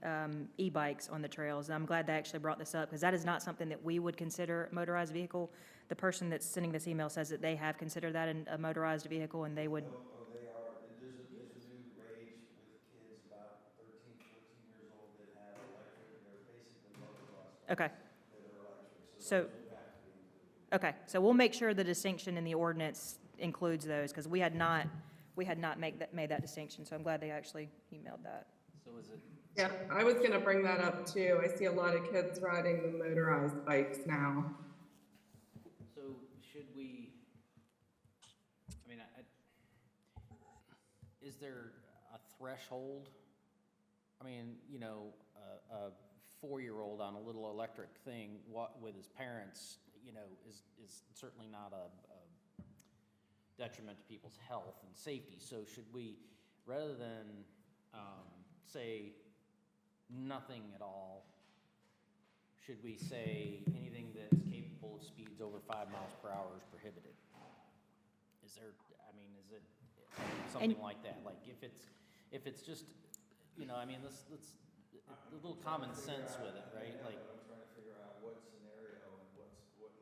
e-bikes on the trails. And I'm glad they actually brought this up, because that is not something that we would consider a motorized vehicle. The person that's sending this email says that they have considered that a motorized vehicle, and they would. Oh, they are. There's a new rage with kids about 13, 14 years old that have electric, they're basically motocross bikes Okay. that are electric. So, Those would have to be included. okay, so we'll make sure the distinction in the ordinance includes those, because we had not made that distinction, so I'm glad they actually emailed that. So is it, Yeah, I was gonna bring that up too. I see a lot of kids riding the motorized bikes now. so should we, I mean, is there a threshold? I mean, a 4-year-old on a little electric thing, with his parents, is certainly not a detriment to people's health and safety. So should we, rather than say nothing at all, should we say anything that's capable of speeds over 5 miles per hour is prohibited? Is there, is it something like that? Like if it's just, let's a little common sense with it, right? Like, I'm trying to figure out what scenario and what,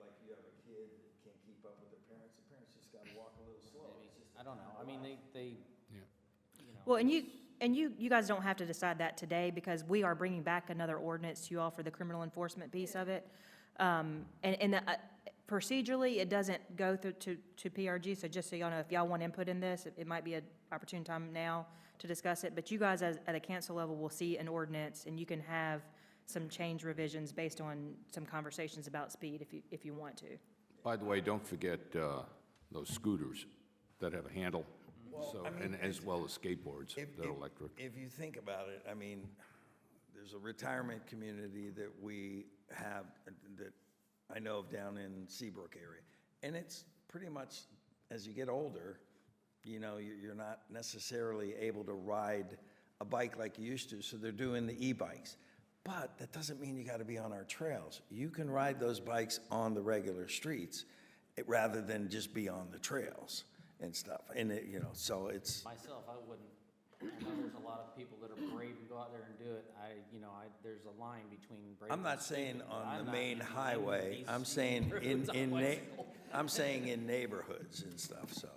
like you have a kid that can't keep up with their parents. The parents just gotta walk a little slow. It's just I don't know. I mean, they. Yeah. Well, and you guys don't have to decide that today, because we are bringing back another ordinance to you all for the criminal enforcement piece of it. Procedurally, it doesn't go through to PRG, so just so y'all know, if y'all want input in this, it might be an opportune time now to discuss it. But you guys, at a council level, will see an ordinance, and you can have some change revisions based on some conversations about speed if you want to. By the way, don't forget those scooters that have a handle, and as well as skateboards that are electric. If you think about it, there's a retirement community that we have, that I know of down in Seabrook area. And it's pretty much, as you get older, you're not necessarily able to ride a bike like you used to, so they're doing the e-bikes. But that doesn't mean you got to be on our trails. You can ride those bikes on the regular streets rather than just be on the trails and stuff. And so it's. Myself, I wouldn't. I know there's a lot of people that are brave and go out there and do it. There's a line between brave. I'm not and saying stupid, on I'm the not main using highway. these I'm saying roads on bicycle. I'm saying in neighborhoods and stuff. So.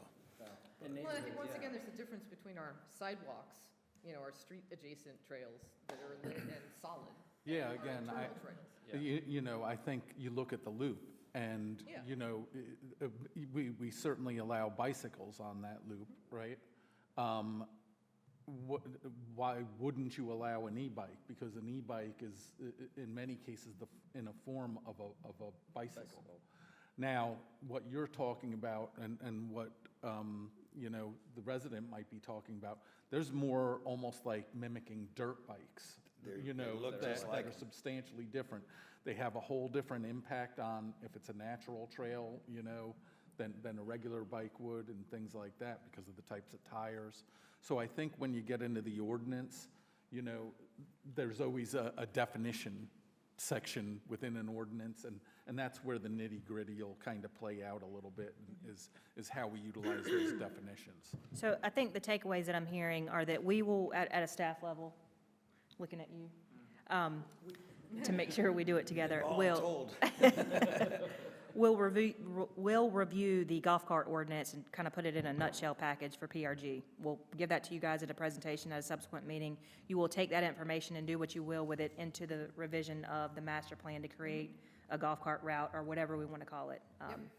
Well, I think once again, there's a difference between our sidewalks, you know, our street adjacent trails that are lit and solid. Yeah, and our again, internal trails. you know, I think you look at the loop, and, Yeah. you know, we certainly allow bicycles on that loop, right? Why wouldn't you allow an e-bike? Because an e-bike is, in many cases, in a form of a bicycle. Now, what you're talking about, and what, you know, the resident might be talking about, there's more almost like mimicking dirt bikes, you know, look that just like are substantially different. They have a whole different impact on, if it's a natural trail, you know, than a regular bike would, and things like that, because of the types of tires. So I think when you get into the ordinance, you know, there's always a definition section within an ordinance, and that's where the nitty-gritty will kind of play out a little bit, is how we utilize those definitions. So I think the takeaways that I'm hearing are that we will, at a staff level, looking at you, to make sure we do it together, we'll review the golf cart ordinance and kind of put it in a nutshell package for PRG. We'll give that to you guys at a presentation at a subsequent meeting. You will take that information and do what you will with it into the revision of the master plan to create a golf cart route, or whatever we want to call it,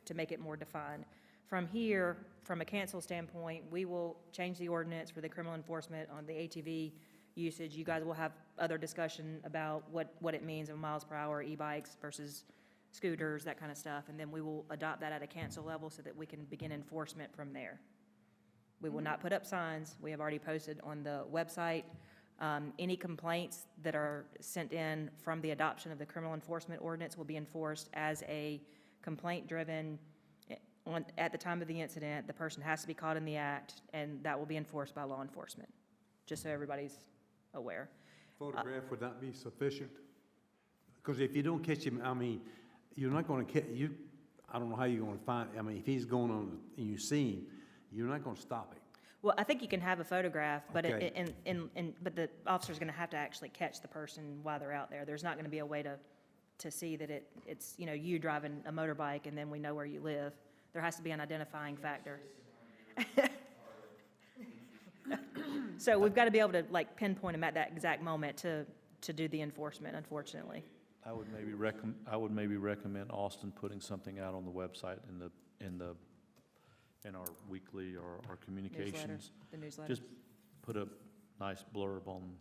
to make it more defined. From here, from a cancel standpoint, we will change the ordinance for the criminal enforcement on the ATV usage. You guys will have other discussion about what it means of miles per hour, e-bikes versus scooters, that kind of stuff, and then we will adopt that at a cancel level so that we can begin enforcement from there. We will not put up signs. We have already posted on the website. Any complaints that are sent in from the adoption of the criminal enforcement ordinance will be enforced as a complaint-driven. At the time of the incident, the person has to be caught in the act, and that will be enforced by law enforcement, just so everybody's aware. Photograph would not be sufficient? Because if you don't catch him, I mean, you're not going to catch, I don't know how you're going to find, I mean, if he's going on and you see him, you're not going to stop him. Well, I think you can have a photograph, but Okay. but the officer's going to have to actually catch the person while they're out there. There's not going to be a way to see that it's, you know, you driving a motorbike and then we know where you live. There has to be an identifying factor. So we've got to be able to like pinpoint them at that exact moment to do the enforcement, unfortunately. I would maybe recommend Austin putting something out on the website in our weekly or our communications. The newsletter. Just put a nice blurb on,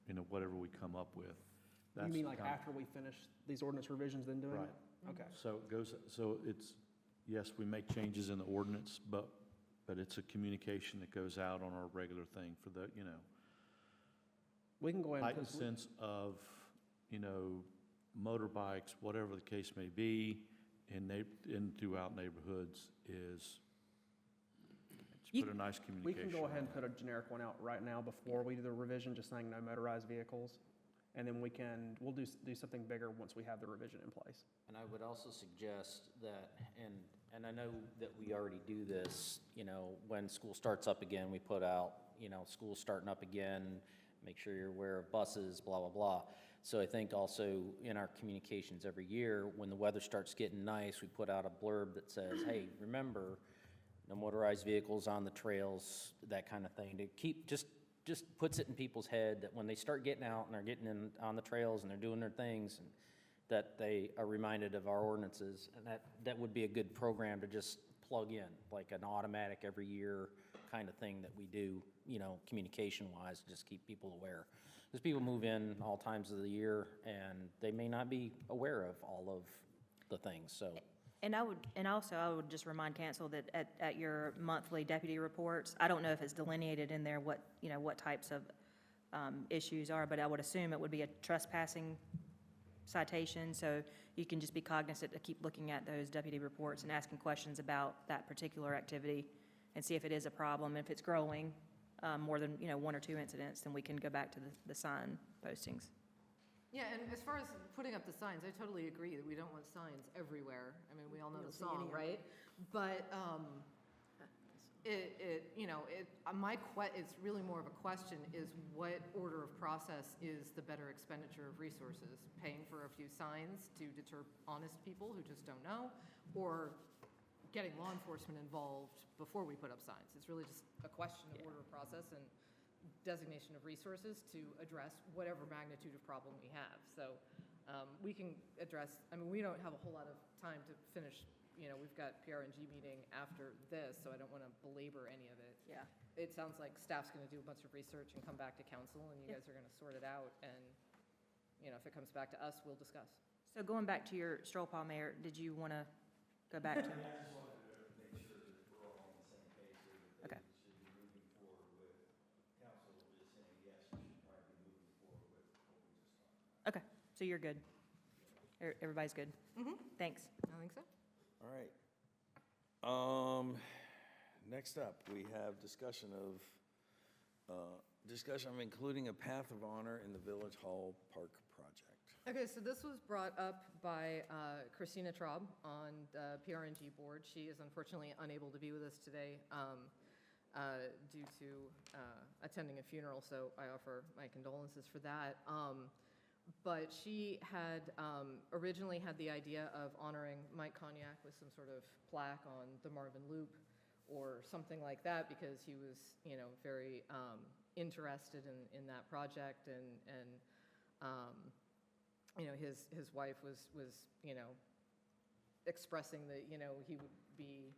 you know, whatever we come up with. You mean like after we finish these ordinance revisions, then doing it? Right. Okay. So it goes, so it's, yes, we make changes in the ordinance, but it's a communication that goes out on our regular thing for the, you know, We can go ahead and heightened put, sense of, you know, motorbikes, whatever the case may be, in throughout neighborhoods is, You- just put a nice we communication. can go ahead and on put a generic one out right now before we do the revision, just saying no motorized vehicles. And then we'll do something bigger once we have the revision in place. And I would also suggest that, and I know that we already do this, you know, when school starts up again, we put out, you know, school's starting up again, make sure you're aware of buses, blah, blah, blah. So I think also in our communications every year, when the weather starts getting nice, we put out a blurb that says, hey, remember, no motorized vehicles on the trails, that kind of thing, to keep, just puts it in people's head that when they start getting out and they're getting in on the trails and they're doing their things, and that they are reminded of our ordinances. And that would be a good program to just plug in, like an automatic every year kind of thing that we do, you know, communication-wise, to just keep people aware. Because people move in all times of the year, and they may not be aware of all of the things, so. And I would just remind council that at your monthly deputy reports, I don't know if it's delineated in there what, you know, what types of issues are, but I would assume it would be a trespassing citation, so you can just be cognizant to keep looking at those deputy reports and asking questions about that particular activity and see if it is a problem. If it's growing more than, you know, one or two incidents, then we can go back to the sign postings. Yeah, and as far as putting up the signs, I totally agree that we don't want signs everywhere. I mean, we all know the song, right? But it's really more of a question is what order of process is the better expenditure of resources? Paying for a few signs to deter honest people who just don't know, or getting law enforcement involved before we put up signs. It's really just a question of order of process and designation of resources to address whatever magnitude of problem we have. So we can address, I mean, we don't have a whole lot of time to finish, we've got PR&G meeting after this, so I don't want to belabor any of it. Yeah. It sounds like staff's going to do a bunch of research and come back to council, and you guys are going to sort it out, and, if it comes back to us, we'll discuss. So going back to your straw poll, Mayor, did you want to go back to? I just wanted to make sure that we're all on the same page here, that Okay. they should be moving forward with council just saying, yes, we should probably be moving forward with what we just talked about. Okay, so you're good. Everybody's good? Mm-hmm. Thanks. I think so. All right. Next up, we have discussion of including a path of honor in the Village Hall Park project. Okay, so this was brought up by Christina Traub on the PR&G board. She is unfortunately unable to be with us today due to attending a funeral, so I offer my condolences for that. But she had originally had the idea of honoring Mike Cognac with some sort of plaque on the Marvin Loop or something like that, because he was, very interested in that project, and his wife was expressing that, he would be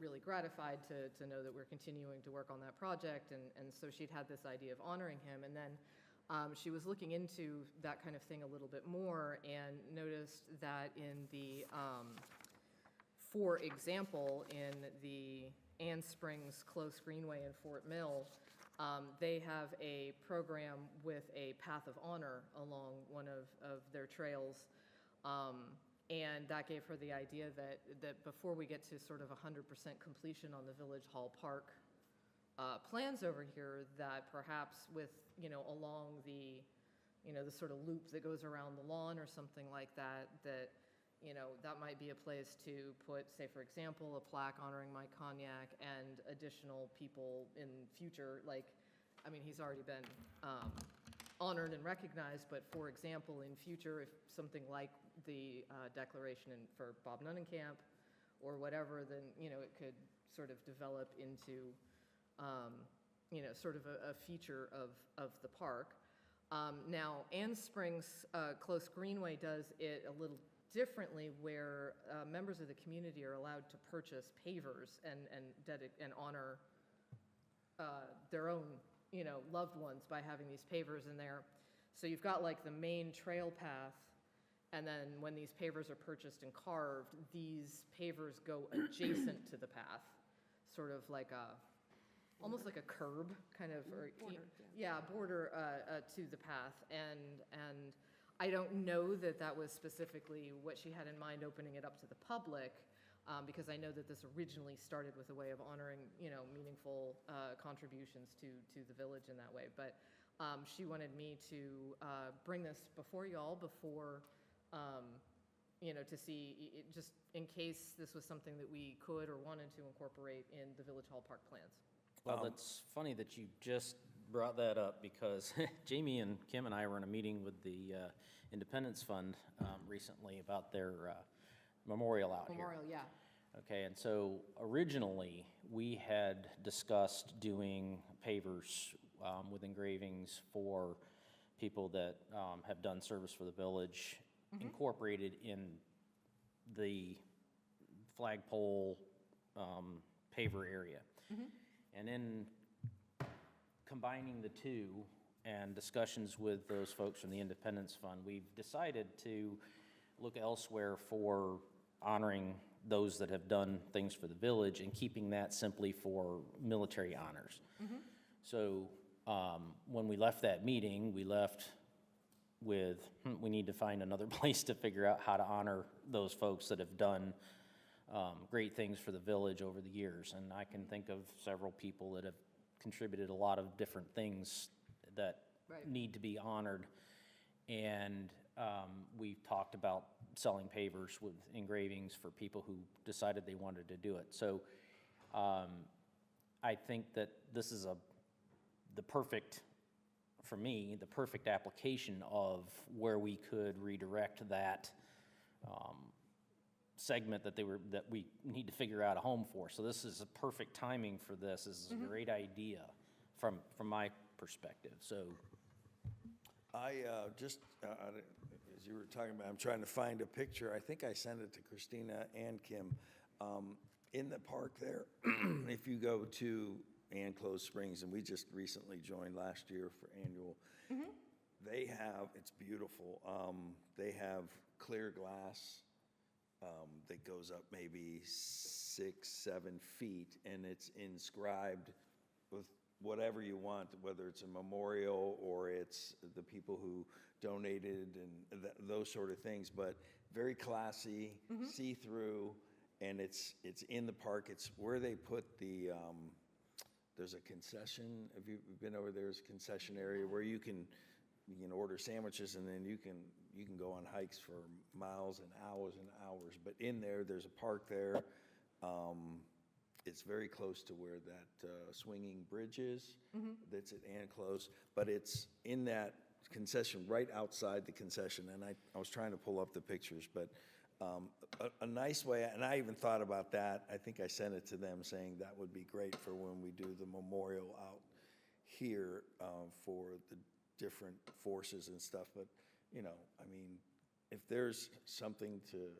really gratified to know that we're continuing to work on that project, and so she'd had this idea of honoring him, and then she was looking into that kind of thing a little bit more and noticed that in the, for example, in the Ann Springs Close Greenway in Fort Mill, they have a program with a path of honor along one of their trails. And that gave her the idea that before we get to sort of 100% completion on the Village Hall Park plans over here, that perhaps with, along the, the sort of loop that goes around the lawn or something like that, that might be a place to put, say, for example, a plaque honoring Mike Cognac and additional people in future. Like, I mean, he's already been honored and recognized, but for example, in future, if something like the declaration for Bob Nunnenkamp or whatever, then, it could sort of develop into, sort of a feature of the park. Now, Ann Springs Close Greenway does it a little differently, where members of the community are allowed to purchase pavers and honor their own, loved ones by having these pavers in there. So you've got like the main trail path, and then when these pavers are purchased and carved, these pavers go adjacent to the path, sort of like almost like a curb, kind of, or border to the path, and I don't know that that was specifically what she had in mind, opening it up to the public, because I know that this originally started with a way of honoring, meaningful contributions to the village in that way. But she wanted me to bring this before y'all before, to see, just in case this was something that we could or wanted to incorporate in the Village Hall Park plans. Well, it's funny that you just brought that up, because Jamie and Kim and I were in a meeting with the Independence Fund recently about their memorial out here. Memorial, yeah. Okay, and so originally, we had discussed doing pavers with engravings for people that have done service for the village, incorporated in the flagpole paver area. And in combining the two and discussions with those folks from the Independence Fund, we've decided to look elsewhere for honoring those that have done things for the village and keeping that simply for military honors. So when we left that meeting, we left with, we need to find another place to figure out how to honor those folks that have done great things for the village over the years. And I can think of several people that have contributed a lot of different things that need to be honored. And we've talked about selling pavers with engravings for people who decided they wanted to do it. So I think that this is the perfect, for me, the perfect application of where we could redirect that segment that we need to figure out a home for. So this is a perfect timing for this. This is a great idea from my perspective, so. I as you were talking about, I'm trying to find a picture. I think I sent it to Christina and Kim. In the park there, if you go to Anclosed Springs, and we just recently joined last year for annual, they have, it's beautiful. They have clear glass that goes up maybe 6-7 feet, and it's inscribed with whatever you want, whether it's a memorial or it's the people who donated and those sort of things, but very classy, see-through, and it's in the park. It's where they put the, there's a concession, have you been over there? There's a concession area where you can order sandwiches, and then you can go on hikes for miles and hours, but in there's a park there. It's very close to where that swinging bridge is. That's at Anclosed, but it's in that concession, right outside the concession, and I was trying to pull up the pictures, but a nice way, and I even thought about that. I think I sent it to them saying that would be great for when we do the memorial out here for the different forces and stuff, but, I mean, if there's something to,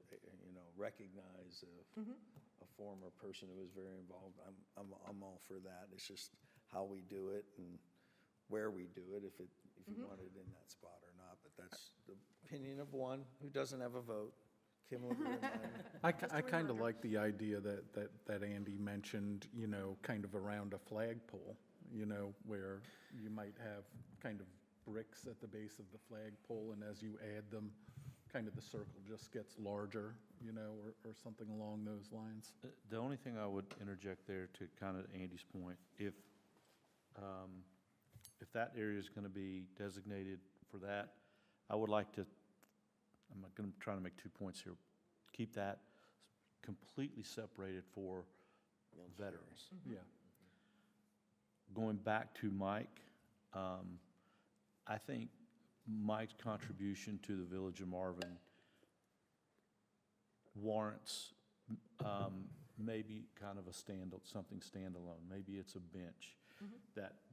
recognize a former person who was very involved, I'm all for that. It's just how we do it and where we do it, if you want it in that spot or not, but that's the opinion of one who doesn't have a vote. Kim will agree with mine. I kind of like the idea that Andy mentioned, kind of around a flagpole, where you might have kind of bricks at the base of the flagpole, and as you add them, kind of the circle just gets larger, or something along those lines. The only thing I would interject there to kind of Andy's point, if that area is going to be designated for that, I would like to, I'm going to try to make 2 points here. Keep that completely separated for veterans. Yeah. Going back to Mike, I think Mike's contribution to the Village of Marvin warrants maybe kind of something standalone. Maybe it's a bench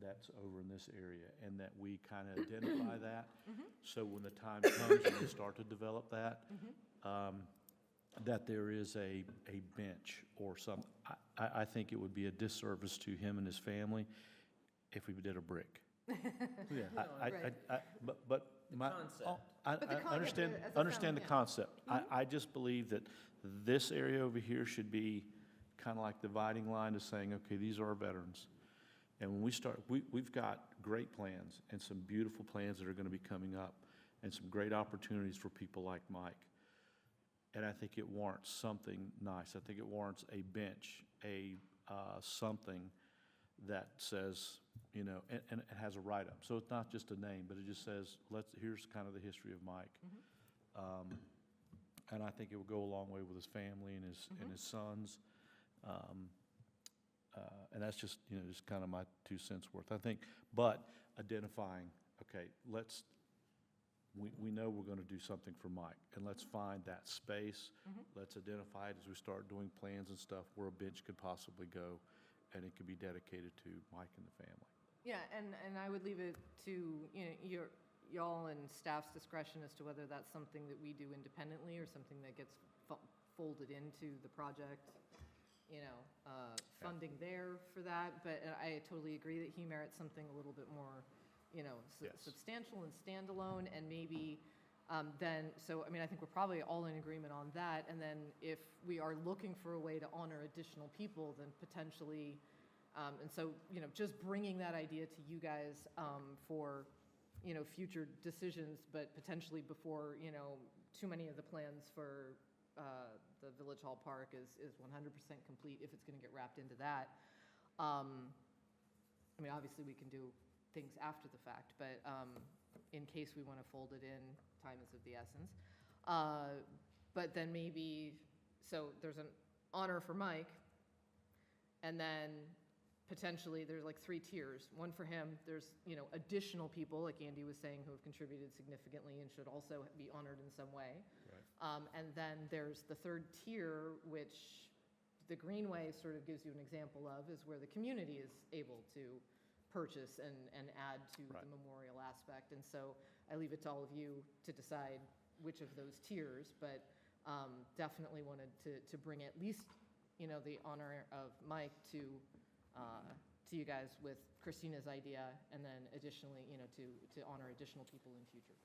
that's over in this area, and that we kind of identify that. So when the time comes and we start to develop that, that there is a bench or something. I think it would be a disservice to him and his family if we did a brick. Yeah. But my, I understand the concept. I just believe that this area over here should be kind of like the dividing line of saying, okay, these are our veterans. And when we start, we've got great plans and some beautiful plans that are going to be coming up and some great opportunities for people like Mike. And I think it warrants something nice. I think it warrants a bench, something that says, and it has a write-up. So it's not just a name, but it just says, here's kind of the history of Mike. And I think it would go a long way with his family and his sons. And that's just, just kind of my 2 cents worth, I think. But identifying, okay, we know we're going to do something for Mike, and let's find that space. Let's identify it as we start doing plans and stuff where a bench could possibly go, and it could be dedicated to Mike and the family. Yeah, and I would leave it to, y'all and staff's discretion as to whether that's something that we do independently or something that gets folded into the project, funding there for that. But I totally agree that he merits something a little bit more, substantial and standalone, and maybe then, so, I think we're probably all in agreement on that. And then if we are looking for a way to honor additional people, then potentially, and so, just bringing that idea to you guys for, future decisions, but potentially before, too many of the plans for the Village Hall Park is 100% complete, if it's going to get wrapped into that. Obviously, we can do things after the fact, but in case we want to fold it in, time is of the essence. But then maybe, so there's an honor for Mike, and then potentially there's like 3 tiers. One for him, there's, additional people, like Andy was saying, who have contributed significantly and should also be honored in some way. Right. And then there's the third tier, which the Greenway sort of gives you an example of, is where the community is able to purchase and add to the memorial aspect. And so I leave it to all of you to decide which of those tiers, but definitely wanted to bring at least, the honor of Mike to you guys with Christina's idea, and then additionally, to honor additional people in future.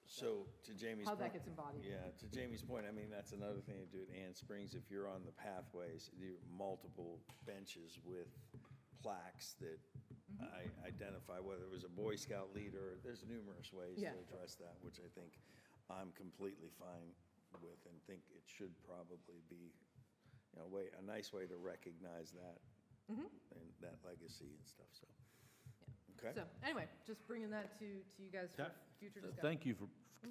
So to Jamie's How point. that gets embodied. Yeah, to Jamie's point, I mean, that's another thing to do at Ann Springs. If you're on the pathways, do multiple benches with plaques that identify whether it was a Boy Scout leader. There's numerous ways to address that, which I think I'm completely fine with and think it should probably be, a nice way to recognize that and that legacy and stuff, so. Okay. So anyway, just bringing that to you guys for future discussion.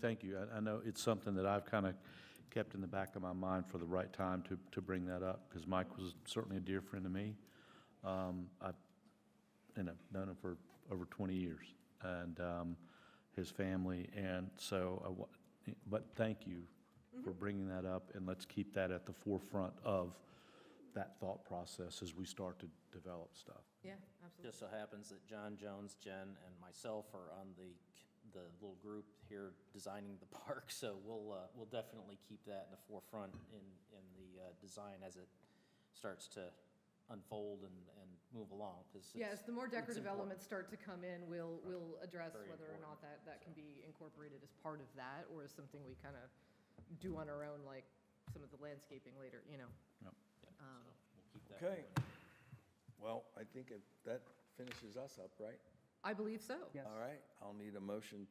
Thank you. I know it's something that I've kind of kept in the back of my mind for the right time to bring that up, because Mike was certainly a dear friend to me. I've known him for over 20 years, and his family, and so, but thank you for bringing that up, and let's keep that at the forefront of that thought process as we start to develop stuff. Yeah, absolutely. Just so happens that John Jones, Jen, and myself are on the little group here designing the park, so we'll definitely keep that in the forefront in the design as it starts to unfold and move along, because Yeah, as the more decorative elements start to come in, we'll address Very whether or not important, that can be incorporated as part of that, or as something we kind of do on our own, like some of the landscaping later, So we'll keep that Okay. moving. Well, I think that finishes us up, right? I believe so. Yes. All right, I'll need a motion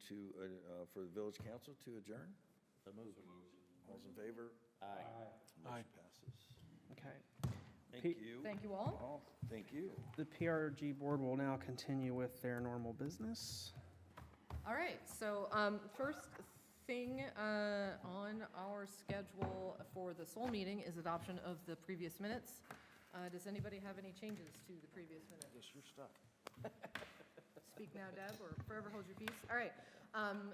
for the village council to adjourn. So move. All's in favor? Aye. Motion passes. Okay. Thank you. Thank you all. Thank you. The PR&G board will now continue with their normal business. All right, so first thing on our schedule for the Seoul meeting is adoption of the previous minutes. Does anybody have any changes to the previous minutes? Guess you're stuck. Speak now, Deb, or forever hold your peace. All right,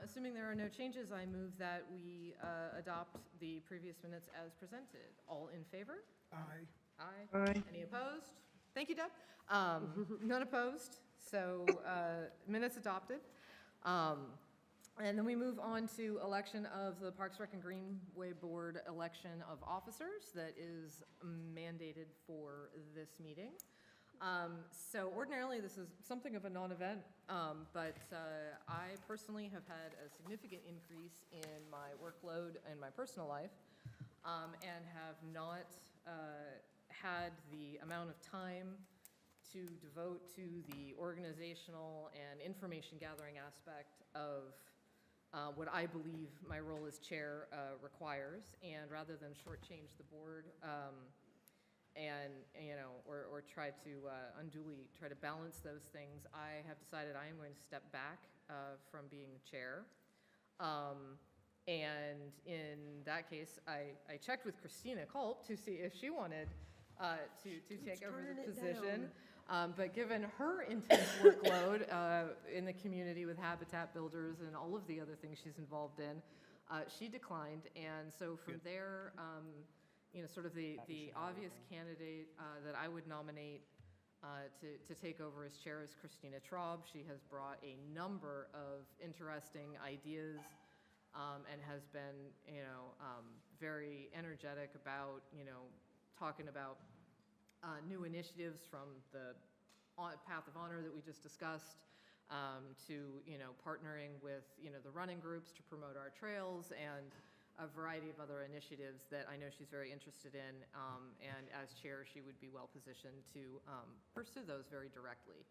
assuming there are no changes, I move that we adopt the previous minutes as presented. All in favor? Aye. Aye. Aye. Any opposed? Thank you, Deb. None opposed, so minutes adopted. And then we move on to election of the Parks Rec and Greenway Board election of officers that is mandated for this meeting. So ordinarily, this is something of a non-event, but I personally have had a significant increase in my workload in my personal life, and have not had the amount of time to devote to the organizational and information gathering aspect of what I believe my role as chair requires. And rather than shortchange the board and, or try to unduly try to balance those things, I have decided I am going to step back from being the chair. And in that case, I checked with Christina Culp to see if she wanted to take over the position. But given her intense workload in the community with habitat builders and all of the other things she's involved in, she declined. And so from there, sort of the obvious candidate that I would nominate to take over as chair is Christina Traub. She has brought a number of interesting ideas and has been, very energetic about, talking about new initiatives from the Path of Honor that we just discussed, to, partnering with, the running groups to promote our trails, and a variety of other initiatives that I know she's very interested in. And as chair, she would be well positioned to pursue those very directly.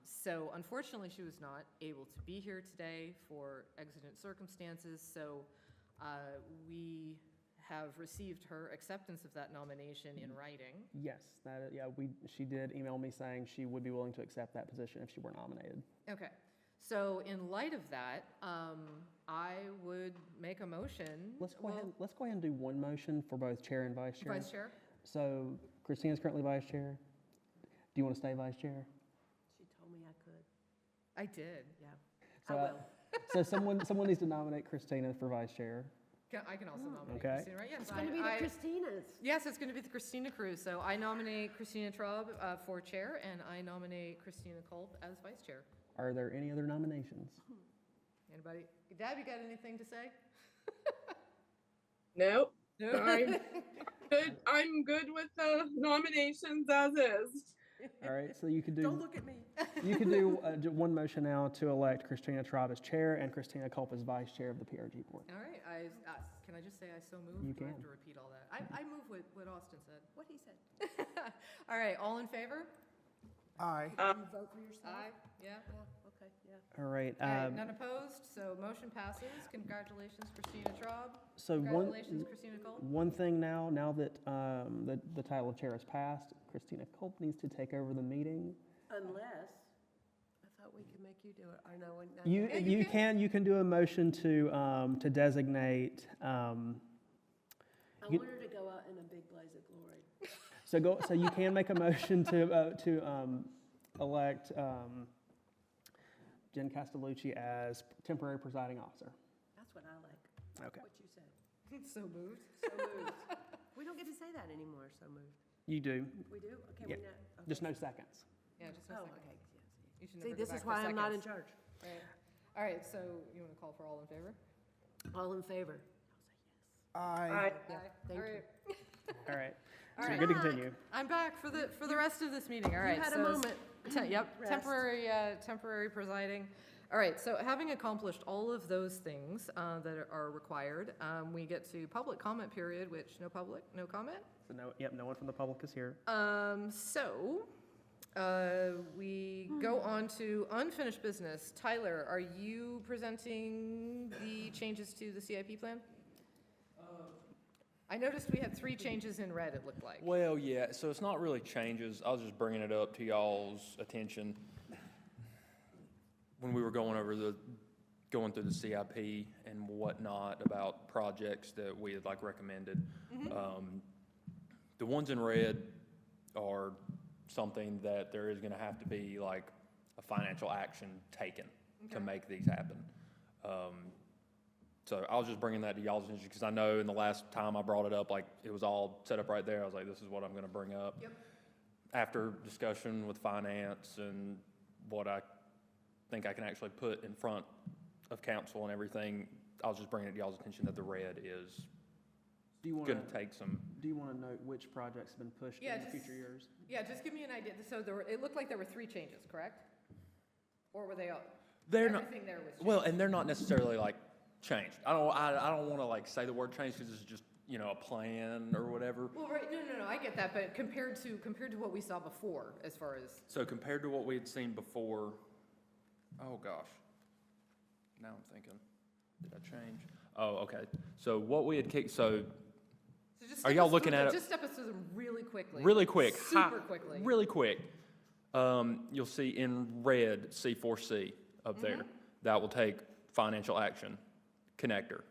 So unfortunately, she was not able to be here today for exigent circumstances. So we have received her acceptance of that nomination in writing. Yes, she did email me saying she would be willing to accept that position if she were nominated. Okay. So in light of that, I would make a motion. Let's go ahead and do one motion for both chair and vice chair. Vice chair? So Christina's currently vice chair. Do you want to stay vice chair? She told me I could. I did, yeah. So, I will. so someone needs to nominate Christina for vice chair. I can also nominate Okay. Christina, right? Yes, It's going to be the Christinas. Yes, it's going to be the Christina Cruz. So I nominate Christina Traub for chair, and I nominate Christina Culp as vice chair. Are there any other nominations? Anybody? Deb, you got anything to say? Nope. I'm good with the nominations as is. All right, so you could do. Don't look at me. You can do one motion now to elect Christina Traub as chair and Christina Culp as vice chair of the PRG board. All right, can I just say I so move? You Do I have can. to repeat all that? I move what Austin said. What he said. All right, all in favor? Aye. You vote for yourself? Aye, yeah. Yeah, okay, yeah. All right. Okay, none opposed, so motion passes. Congratulations, Christina Traub. So Congratulations, Christina Culp. one thing now that the title of chair has passed, Christina Culp needs to take over the meeting. Unless, I thought we could make you do it. I know. You can do a motion to designate. I want her to go out in a big blaze of glory. So you can make a motion to elect Jen Castellucci as temporary presiding officer. That's what I like. Okay. What you said. So moved. So moved. We don't get to say that anymore, so moved. You do. We do? Okay, Yeah. we know. Okay. Just no seconds. Yeah, just a Oh, second. okay, yes. You should See, never go this back is for why I'm not in seconds. charge. Right. All right, so you want to call for all in favor? All in favor? Aye. Yeah. Thank All you. right. All right. All So right. good to continue. I'm back for the rest of this meeting. All right. had a so moment. Yep. Rest. Temporary presiding. All right. So having accomplished all of those things that are required, we get to public comment period, which no public, no comment. So no one from the public is here. We go on to unfinished business. Tyler, are you presenting the changes to the CIP plan? I noticed we had 3 changes in red, it looked like. Well, yeah, so it's not really changes. I was just bringing it up to y'all's attention. When we were going through the CIP and whatnot about projects that we had recommended. The ones in red are something that there is gonna have to be a financial action taken to make these happen. So I was just bringing that to y'all's attention because I know in the last time I brought it up, it was all set up right there. I was like, this is what I'm gonna bring up. Yep. After discussion with finance and what I think I can actually put in front of council and everything, I was just bringing it to y'all's attention that the red is Do you want gonna take some. Do you want to note which projects have been pushed Yeah, in just- future years? Yeah, just give me an idea. So it looked like there were 3 changes, correct? Or were they all? They're not. Everything there was changed? Well, and they're not necessarily changed. I don't want to say the word change because it's just a plan or whatever. Well, right, no, I get that, but compared to what we saw before, as far as, So compared to what we had seen before, oh gosh, now I'm thinking, did I change? Oh, okay. So what we had kicked. So just Are step y'all us looking through at them- it- Just step us through them really quickly. really quick, Super quickly. really quick. You'll see in red C4C up there. That will take financial action, connector.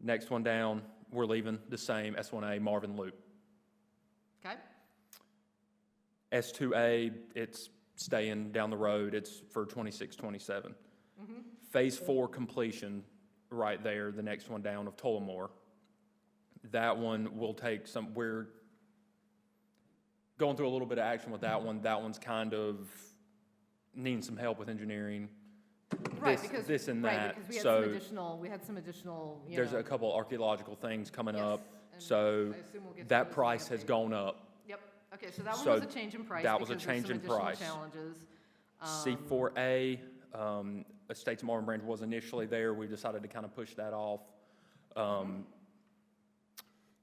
Next one down, we're leaving the same, S1A Marvin Loop. Okay, S2A, it's staying down the road, it's for 26, 27. Phase 4 completion, right there, the next one down of Tullamore. That one will take we're going through a little bit of action with that one. That one's kind of needing some help with engineering, right, because. this and right, that. because we had some additional, There's a couple archaeological things coming Yes, up, and so I assume we'll get to that those price has updated. gone up. Yep, okay, so that one So was a change in price. that was a because of change some in additional price. Challenges. C4A, Estates of Marvin Branch was initially there. We decided to kind of push that off.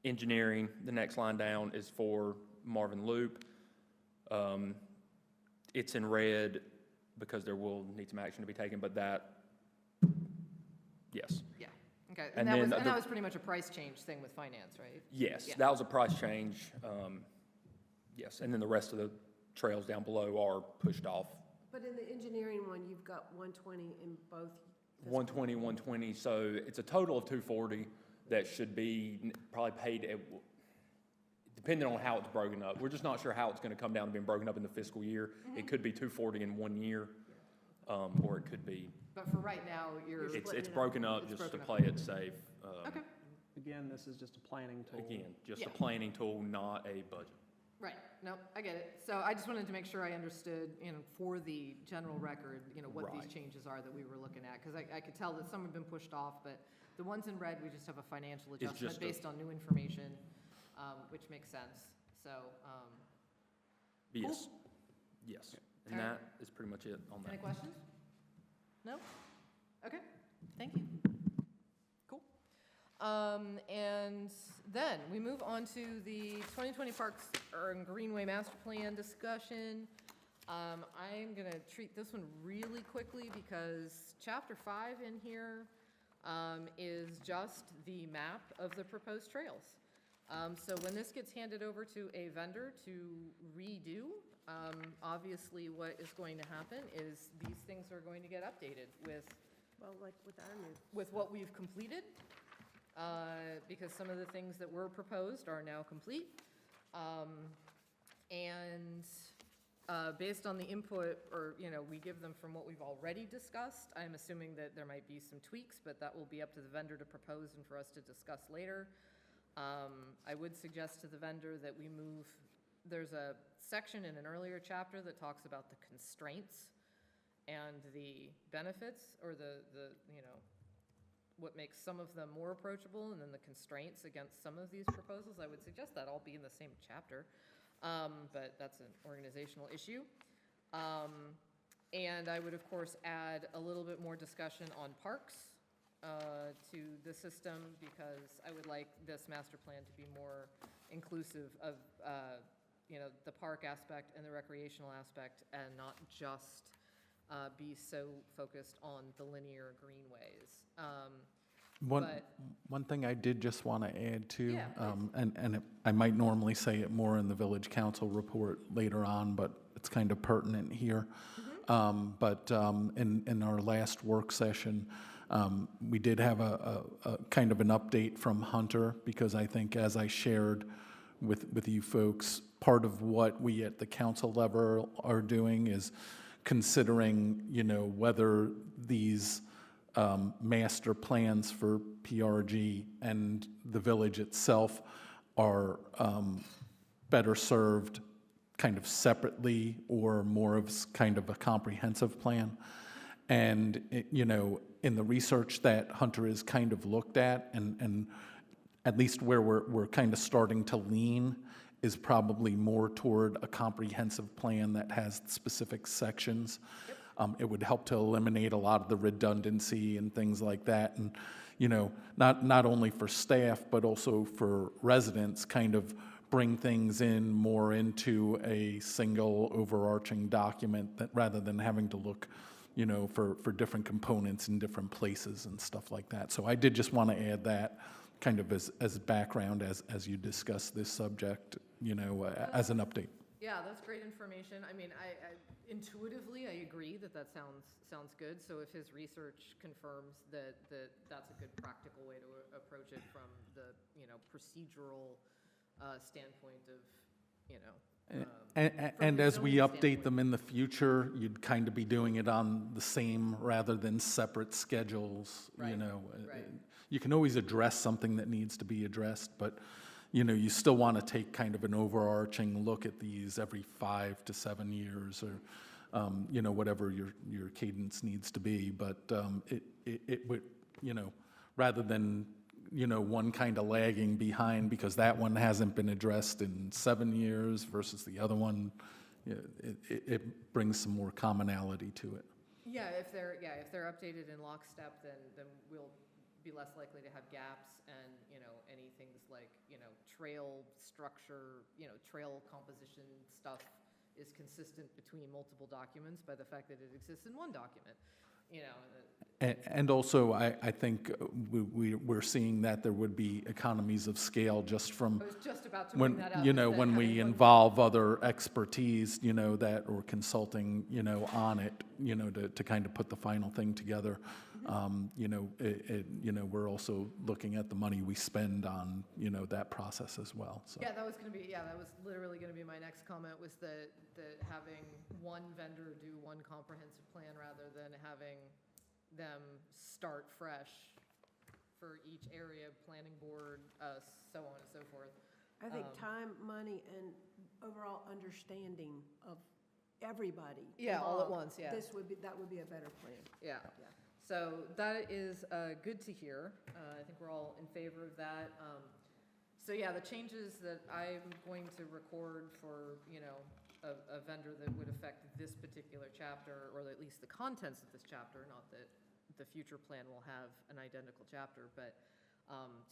Engineering, the next line down is for Marvin Loop. It's in red because there will need some action to be taken, but that, yes. Yeah, okay, And and then that was pretty much a price change thing with finance, right? Yes, Yeah. that was a price change. Yes, and then the rest of the trails down below are pushed off. But in the engineering one, you've got 120 in both. 120, 120, so it's a total of 240 that should be probably paid, depending on how it's broken up. We're just not sure how it's going to come down to being broken up in the fiscal year. It could be 240 in 1 year. or it could be, But for right now, you're. it's broken up It's just to broken play it safe. Okay, Again, this is just a planning tool. Again, just Yeah. a planning tool, not a budget. right, no, I get it. So I just wanted to make sure I understood, for the general record, what these Right. changes are that we were looking at. Because I could tell that some have been pushed off, but the ones in red, we just have a financial It's adjustment just based on new information, which makes sense. So, Yes, yes. And All right. that is pretty much it on any that. questions? No? Okay, thank you. Cool. And then we move on to the 2020 Parks and Greenway Master Plan discussion. I'm gonna treat this one really quickly because chapter 5 in here is just the map of the proposed trails. So when this gets handed over to a vendor to redo, obviously what is going to happen is these things are going to get updated Well, like with our new. with what we've completed, because some of the things that were proposed are now complete. And based on the input, or, we give them from what we've already discussed, I'm assuming that there might be some tweaks, but that will be up to the vendor to propose and for us to discuss later. I would suggest to the vendor that we move, there's a section in an earlier chapter that talks about the constraints and the benefits, or the what makes some of them more approachable, and then the constraints against some of these proposals. I would suggest that all be in the same chapter, but that's an organizational issue. And I would, of course, add a little bit more discussion on parks to the system, because I would like this master plan to be more inclusive of, the park aspect and the recreational aspect, and not just be so focused on the linear greenways. One thing I did just want to add too, Yeah, I might normally say it more in the village council report later on, but it's kind of pertinent here. But in our last work session, we did have a kind of an update from Hunter, because I think, as I shared with you folks, part of what we at the council level are doing is considering, whether these master plans for PR&G and the village itself are better served kind of separately, or more of kind of a comprehensive plan. And, in the research that Hunter has kind of looked at, and at least where we're kind of starting to lean, is probably more toward a comprehensive plan that has specific sections. It would help to eliminate a lot of the redundancy and things like that. And, not only for staff, but also for residents, kind of bring things in more into a single overarching document, that rather than having to look, for different components in different places and stuff like that. So I did just want to add that kind of as background as you discuss this subject, as an update. Yeah, that's great information. I mean, I intuitively, I agree that sounds good. So if his research confirms that that's a good practical way to approach it from the, procedural standpoint of, And from as the we zoning update standpoint. them in the future, you'd kind of be doing it on the same rather than separate schedules, Right, right. You can always address something that needs to be addressed, but, you still want to take kind of an overarching look at these every 5 to 7 years, or, whatever your cadence needs to be. But it would, rather than, one kind of lagging behind because that one hasn't been addressed in 7 years versus the other one, it brings some more commonality to it. Yeah, if they're updated in lockstep, then we'll be less likely to have gaps, and, any things like, trail structure, trail composition stuff is consistent between multiple documents by the fact that it exists in one document, And also, I think we're seeing that there would be economies of scale just from I was just about to bring when, that up. when we involve other expertise, that, or consulting, on it, you know, to kind of put the final thing together. You know, you know, we're also looking at the money we spend on, you know, that process as well, so. Yeah, that was literally gonna be my next comment, was that having one vendor do one comprehensive plan rather than having them start fresh for each area, planning board, so on and so forth. I think time, money, and overall understanding of everybody. Yeah, all at involved, once, yeah. that would be a better plan. Yeah. Yeah. So that is good to hear. I think we're all in favor of that. So yeah, the changes that I'm going to record for, you know, a vendor that would affect this particular chapter, or at least the contents of this chapter, not that the future plan will have an identical chapter, but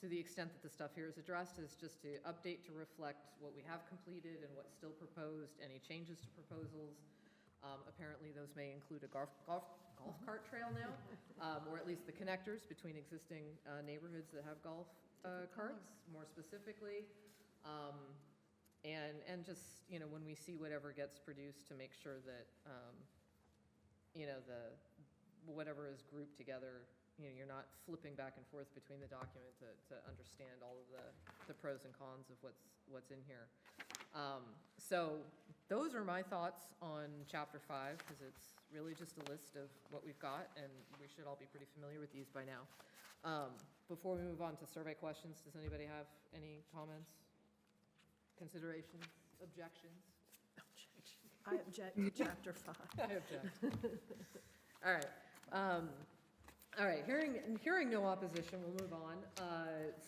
to the extent that the stuff here is addressed, is just to update to reflect what we have completed and what's still proposed, any changes to proposals. Apparently, those may include a golf cart trail now, or at least the connectors between existing neighborhoods that have golf carts, more specifically. And just, you know, when we see whatever gets produced, to make sure that, you know, whatever is grouped together, you know, you're not flipping back and forth between the document to understand all of the pros and cons of what's in here. So those are my thoughts on Chapter 5, because it's really just a list of what we've got, and we should all be pretty familiar with these by now. Before we move on to survey questions, does anybody have any comments, considerations, objections? I object to Chapter 5. I object. All right. All right, hearing no opposition, we'll move on.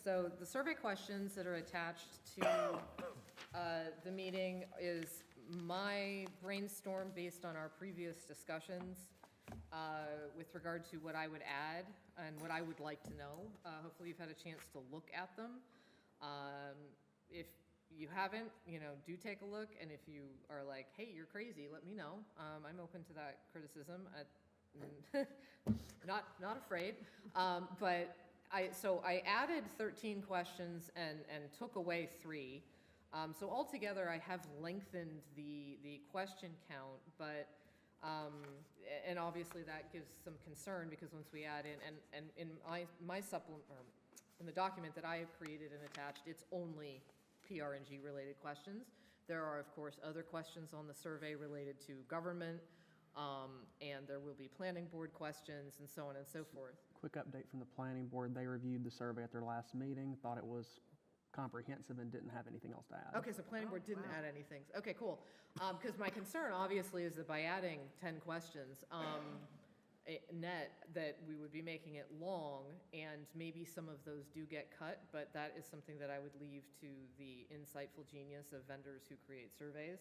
So the survey questions that are attached to the meeting is my brainstorm based on our previous discussions with regard to what I would add and what I would like to know. Hopefully you've had a chance to look at them. If you haven't, you know, do take a look, and if you are like, hey, you're crazy, let me know. I'm open to that criticism. Not afraid, but I added 13 questions and took away 3. So altogether, I have lengthened the question count, but and obviously that gives some concern, because once we add in, and in my supplement, or in the document that I have created and attached, it's only PR&G related questions. There are, of course, other questions on the survey related to government, and there will be planning board questions, and so on and so forth. Quick update from the planning board. They reviewed the survey at their last meeting, thought it was comprehensive, and didn't have anything else to add. Okay, so planning board didn't add anything. Okay, cool. Because my concern, obviously, is that by adding 10 questions, net, that we would be making it long, and maybe some of those do get cut, but that is something that I would leave to the insightful genius of vendors who create surveys.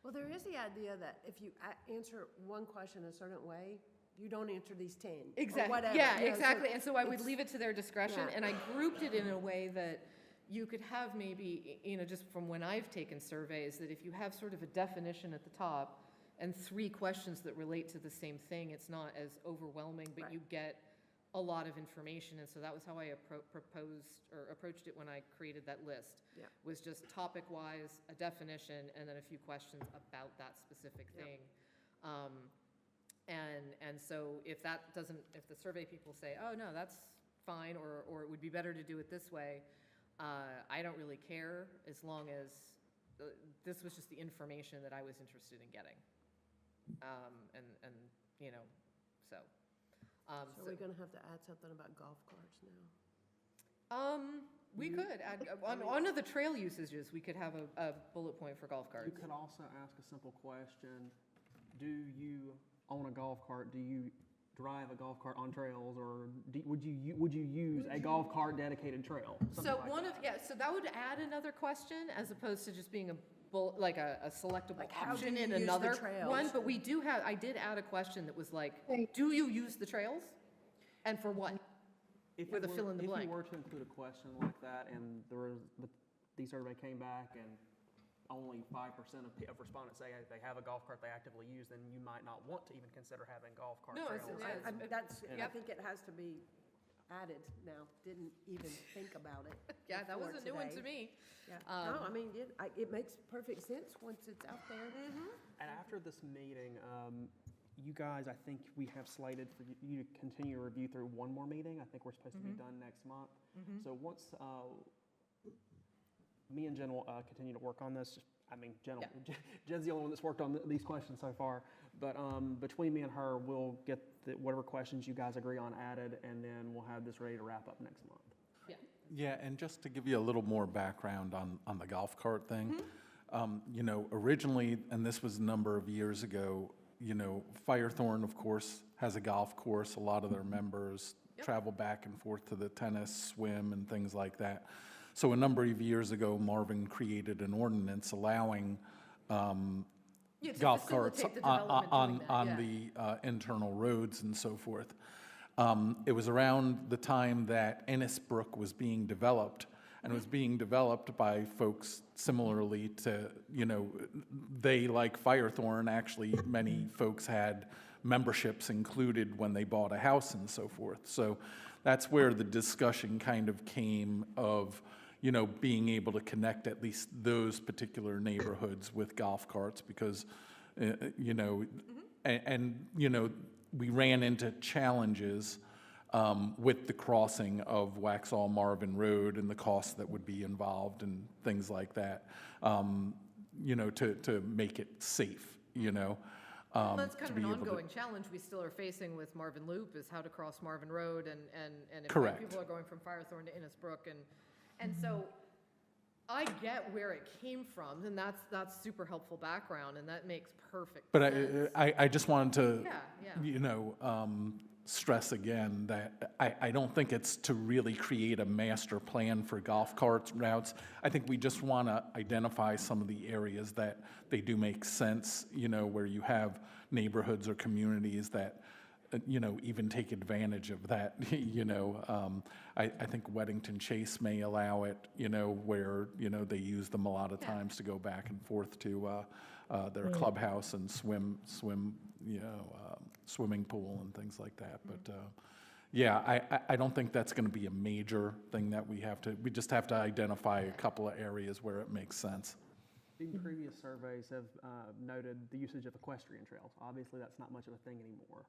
Well, there is the idea that if you answer one question a certain way, you don't answer these 10. Exactly. Or whatever. Yeah, You know, exactly. And so I would it's- leave it to their discretion, Yeah. and I grouped it in a way that you could have maybe, you know, just from when I've taken surveys, that if you have sort of a definition at the top and 3 questions that relate to the same thing, it's not as overwhelming, but Right. you get a lot of information. And so that was how I approached it when I created that list. Yeah. Was just topic-wise, a definition, and then a few questions about that specific Yeah. thing. And so if the survey people say, oh, no, that's fine, or it would be better to do it this way, I don't really care, as long as this was just the information that I was interested in getting. And you know, so. So we're gonna have to add something about golf carts now. We could add, on the trail usages, we could have a bullet point for golf carts. You could also ask a simple question: do you own a golf cart? Do you drive a golf cart on trails, or would you use a golf cart dedicated trail? So so that would add another question, as opposed to just being a selectable Like, how option do you in use the another trails? one. But I did add a question that was like, do you use the trails, and for what? With a fill in the blank. If you were to include a question like that, and the survey came back and only 5% of respondents say they have a golf cart they actively use, then you might not want to even consider having golf cart No, trails. I think it has to be added now. Didn't even think about it. Yeah, that was before a new one to today. me. Yeah. No, I mean, it makes perfect sense once it's out there. And after this meeting, you guys, I think we have slated for you to continue to review through one more meeting. I think we're supposed to be done next month. So once me and Jen will continue to work on this. I mean, Jen's the only one that's worked on these questions so far. But between me and her, we'll get whatever questions you guys agree on added, and then we'll have this ready to wrap up next month. Yeah, and just to give you a little more background on the golf cart thing, you know, originally, and this was a number of years ago, you know, Firethorn, of course, has a golf course. A lot of their members travel back and forth to the tennis, swim, and things like that. So a number of years ago, Marvin created an ordinance allowing golf carts on the internal roads and so forth. It was around the time that Ennisbrook was being developed, and it was being developed by folks similarly to, you know, they, like Firethorn, actually, many folks had memberships included when they bought a house and so forth. So that's where the discussion kind of came of, you know, being able to connect at least those particular neighborhoods with golf carts because, you know, and, you know, we ran into challenges with the crossing of Waxhaw Marvin Road and the costs that would be involved and things like that, you know, to make it safe, you know. Well, that's kind of an ongoing challenge we still are facing with Marvin Loop is how to cross Marvin Road and if Correct. people are going from Firethorn to Innisbrook and so I get where it came from, and that's super helpful background, and that makes perfect sense. But I just wanted to, Yeah. you know, stress again that I don't think it's to really create a master plan for golf cart routes. I think we just want to identify some of the areas that they do make sense, you know, where you have neighborhoods or communities that, you know, even take advantage of that, you know. I think Weddington Chase may allow it, you know, where, you know, they use them a lot of times to go back and forth to their clubhouse and swim, you know, swimming pool and things like that. But yeah, I don't think that's going to be a major thing that we just have to identify a couple of areas where it makes sense. Previous surveys have noted the usage of equestrian trails. Obviously, that's not much of a thing anymore.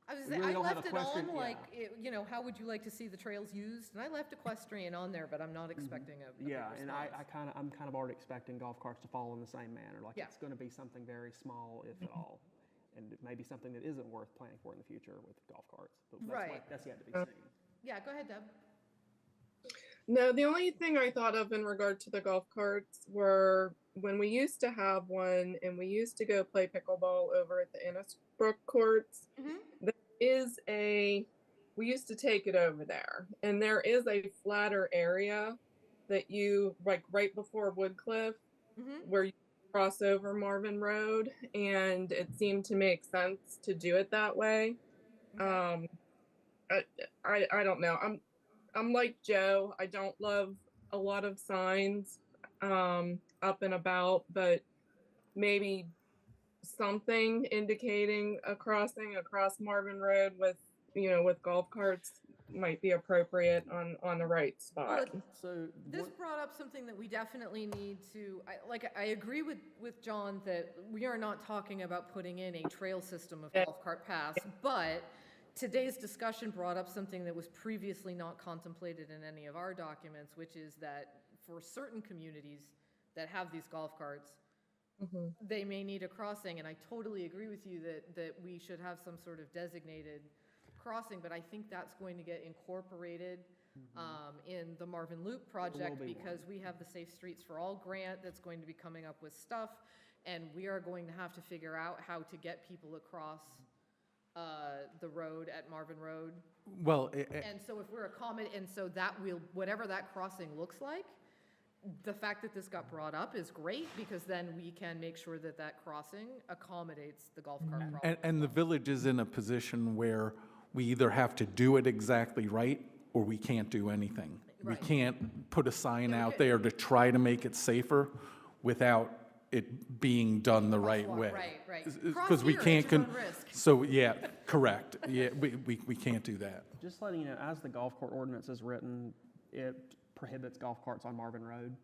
I was we saying, really I don't have left it equestrian- on yeah. like, you know, how would you like to see the trails used? And I left equestrian on there, but I'm not expecting a big Yeah, and response. I'm kind of already expecting golf carts to follow in the same manner. Like Yeah. it's going to be something very small, if at all, and it may be something that isn't worth planning for in the future with golf carts. But that's yet to be seen. Yeah, go ahead, Deb. No, the only thing I thought of in regard to the golf carts were when we used to have one and we used to go play pickleball over at the Innisbrook courts. We used to take it over there, and there is a flatter area that you, like right before Woodcliff, where you cross over Marvin Road, and it seemed to make sense to do it that way. I don't know. I'm like Joe. I don't love a lot of signs up and about, but maybe something indicating a crossing across Marvin Road with, you know, with golf carts might be appropriate on the right spot. So This brought up something that we definitely need to, I agree with John that we are not talking about putting in a trail system of golf cart paths, but today's discussion brought up something that was previously not contemplated in any of our documents, which is that for certain communities that have these golf carts, they may need a crossing, and I totally agree with you that we should have some sort of designated crossing, but I think that's going to get incorporated in the Marvin Loop project because we have the Safe Streets for All grant that's going to be coming up with stuff, and we are going to have to figure out how to get people across the road at Marvin Road. Well, And so if we're and so that will, whatever that crossing looks like, the fact that this got brought up is great because then we can make sure that that crossing accommodates the golf cart problem. and the village is in a position where we either have to do it exactly right or we can't do anything. We can't put a sign out there to try to make it safer without it being done the right way. Right. Because we can't, so yeah, correct. Yeah, we can't do that. just letting you know, as the golf cart ordinance is written, it prohibits golf carts on Marvin Road.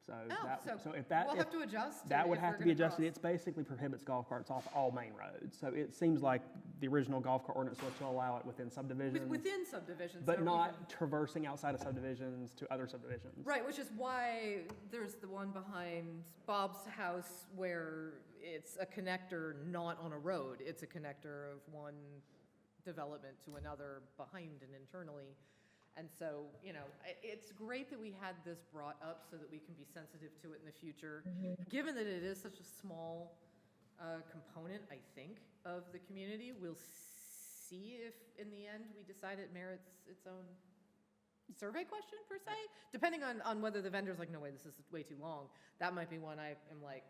So Oh, that, so so if that, we'll if- have to adjust. that would if have we're to be gonna adjusted. cross. It's basically prohibits golf carts off all main roads. So it seems like the original golf cart ordinance was to allow it within subdivisions, Within subdivisions. but so we not can- traversing outside of subdivisions to other subdivisions. Right, which is why there's the one behind Bob's house where it's a connector not on a road. It's a connector of one development to another behind and internally. And so, it's great that we had this brought up so that we can be sensitive to it in the future. Given that it is such a small component, I think, of the community, we'll see if in the end we decide it merits its own survey question per se, depending on whether the vendor's like, no way, this is way too long. That might be one I am like,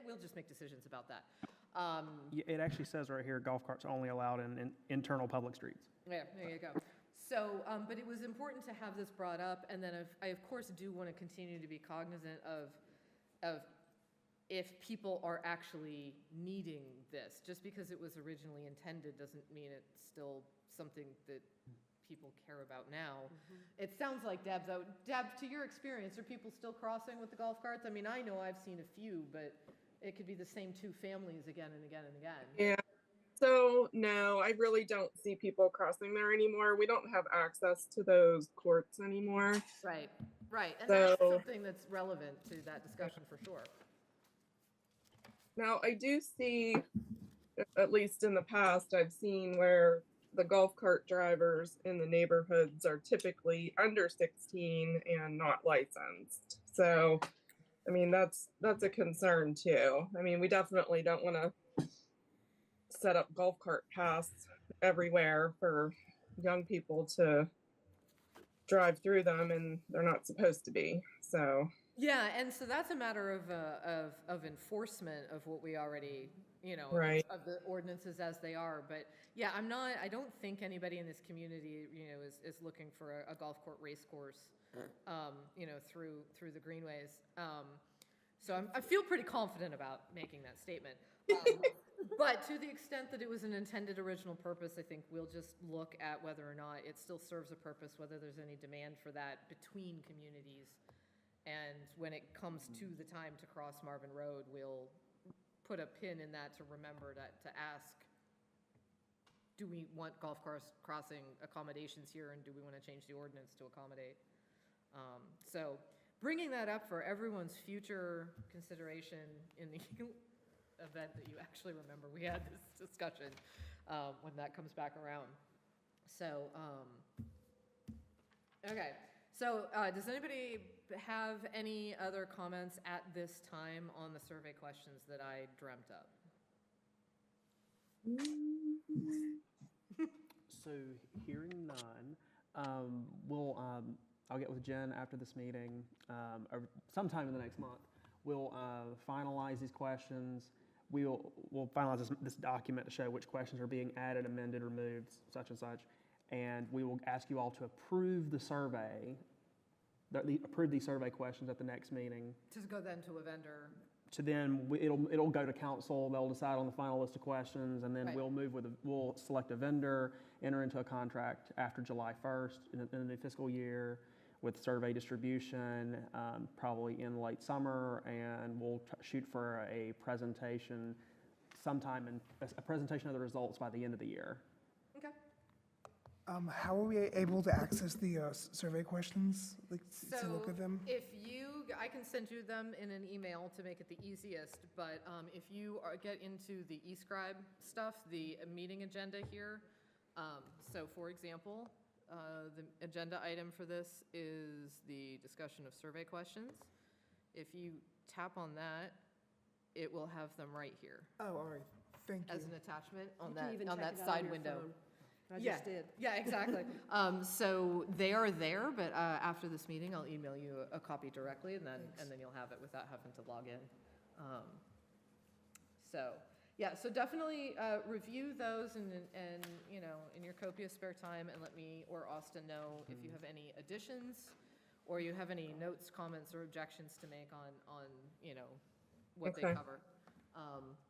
we'll just make decisions about that. Yeah, it actually says right here, golf carts are only allowed in internal public streets. Yeah, there you go. So, but it was important to have this brought up, and then I of course do want to continue to be cognizant of if people are actually needing this. Just because it was originally intended doesn't mean it's still something that people care about now. It sounds like Deb, though. Deb, to your experience, are people still crossing with the golf carts? I mean, I know I've seen a few, but it could be the same two families again and again and again. Yeah. So no, I really don't see people crossing there anymore. We don't have access to those courts anymore. Right, right. And So- that's something that's relevant to that discussion for sure. Now, I do see, at least in the past, I've seen where the golf cart drivers in the neighborhoods are typically under 16 and not licensed. So, I mean, that's a concern too. I mean, we definitely don't want to set up golf cart paths everywhere for young people to drive through them, and they're not supposed to be. So, Yeah, and so that's a matter of enforcement of what we already, Right. of the ordinances as they are. But yeah, I don't think anybody in this community, is looking for a golf court race course, through the greenways. So I feel pretty confident about making that statement. But to the extent that it was an intended original purpose, I think we'll just look at whether or not it still serves a purpose, whether there's any demand for that between communities. And when it comes to the time to cross Marvin Road, we'll put a pin in that to remember to ask, do we want golf course crossing accommodations here, and do we want to change the ordinance to accommodate? So bringing that up for everyone's future consideration in the event that you actually remember we had this discussion when that comes back around. So, okay. So does anybody have any other comments at this time on the survey questions that I dreamt up? So hearing none, I'll get with Jen after this meeting, or sometime in the next month. We'll finalize these questions. We'll finalize this document to show which questions are being added, amended, removed, such and such. And we will ask you all to approve the survey, approve these survey questions at the next meeting. To go then to a vendor. To then, it'll go to council, they'll decide on the final list of questions, and then Right. we'll select a vendor, enter into a contract after July 1st in the fiscal year with survey distribution, probably in late summer, and we'll shoot for a presentation a presentation of the results by the end of the year. Okay. How are we able to access the survey questions, like to look So at them? I can send you them in an email to make it the easiest, but if you get into the eScribe stuff, the meeting agenda here, so for example, the agenda item for this is the discussion of survey questions. If you tap on that, it will have them right here Oh, all right, thank you. as an attachment on You can even that check it out on side your window. phone. I Yeah. just did. Yeah, exactly. So they are there, but after this meeting, I'll email you a copy directly, and then you'll have it without having to log in. So definitely review those and in your copious spare time, and let me or Austin know if you have any additions, or you have any notes, comments, or objections to make on what they Okay. cover.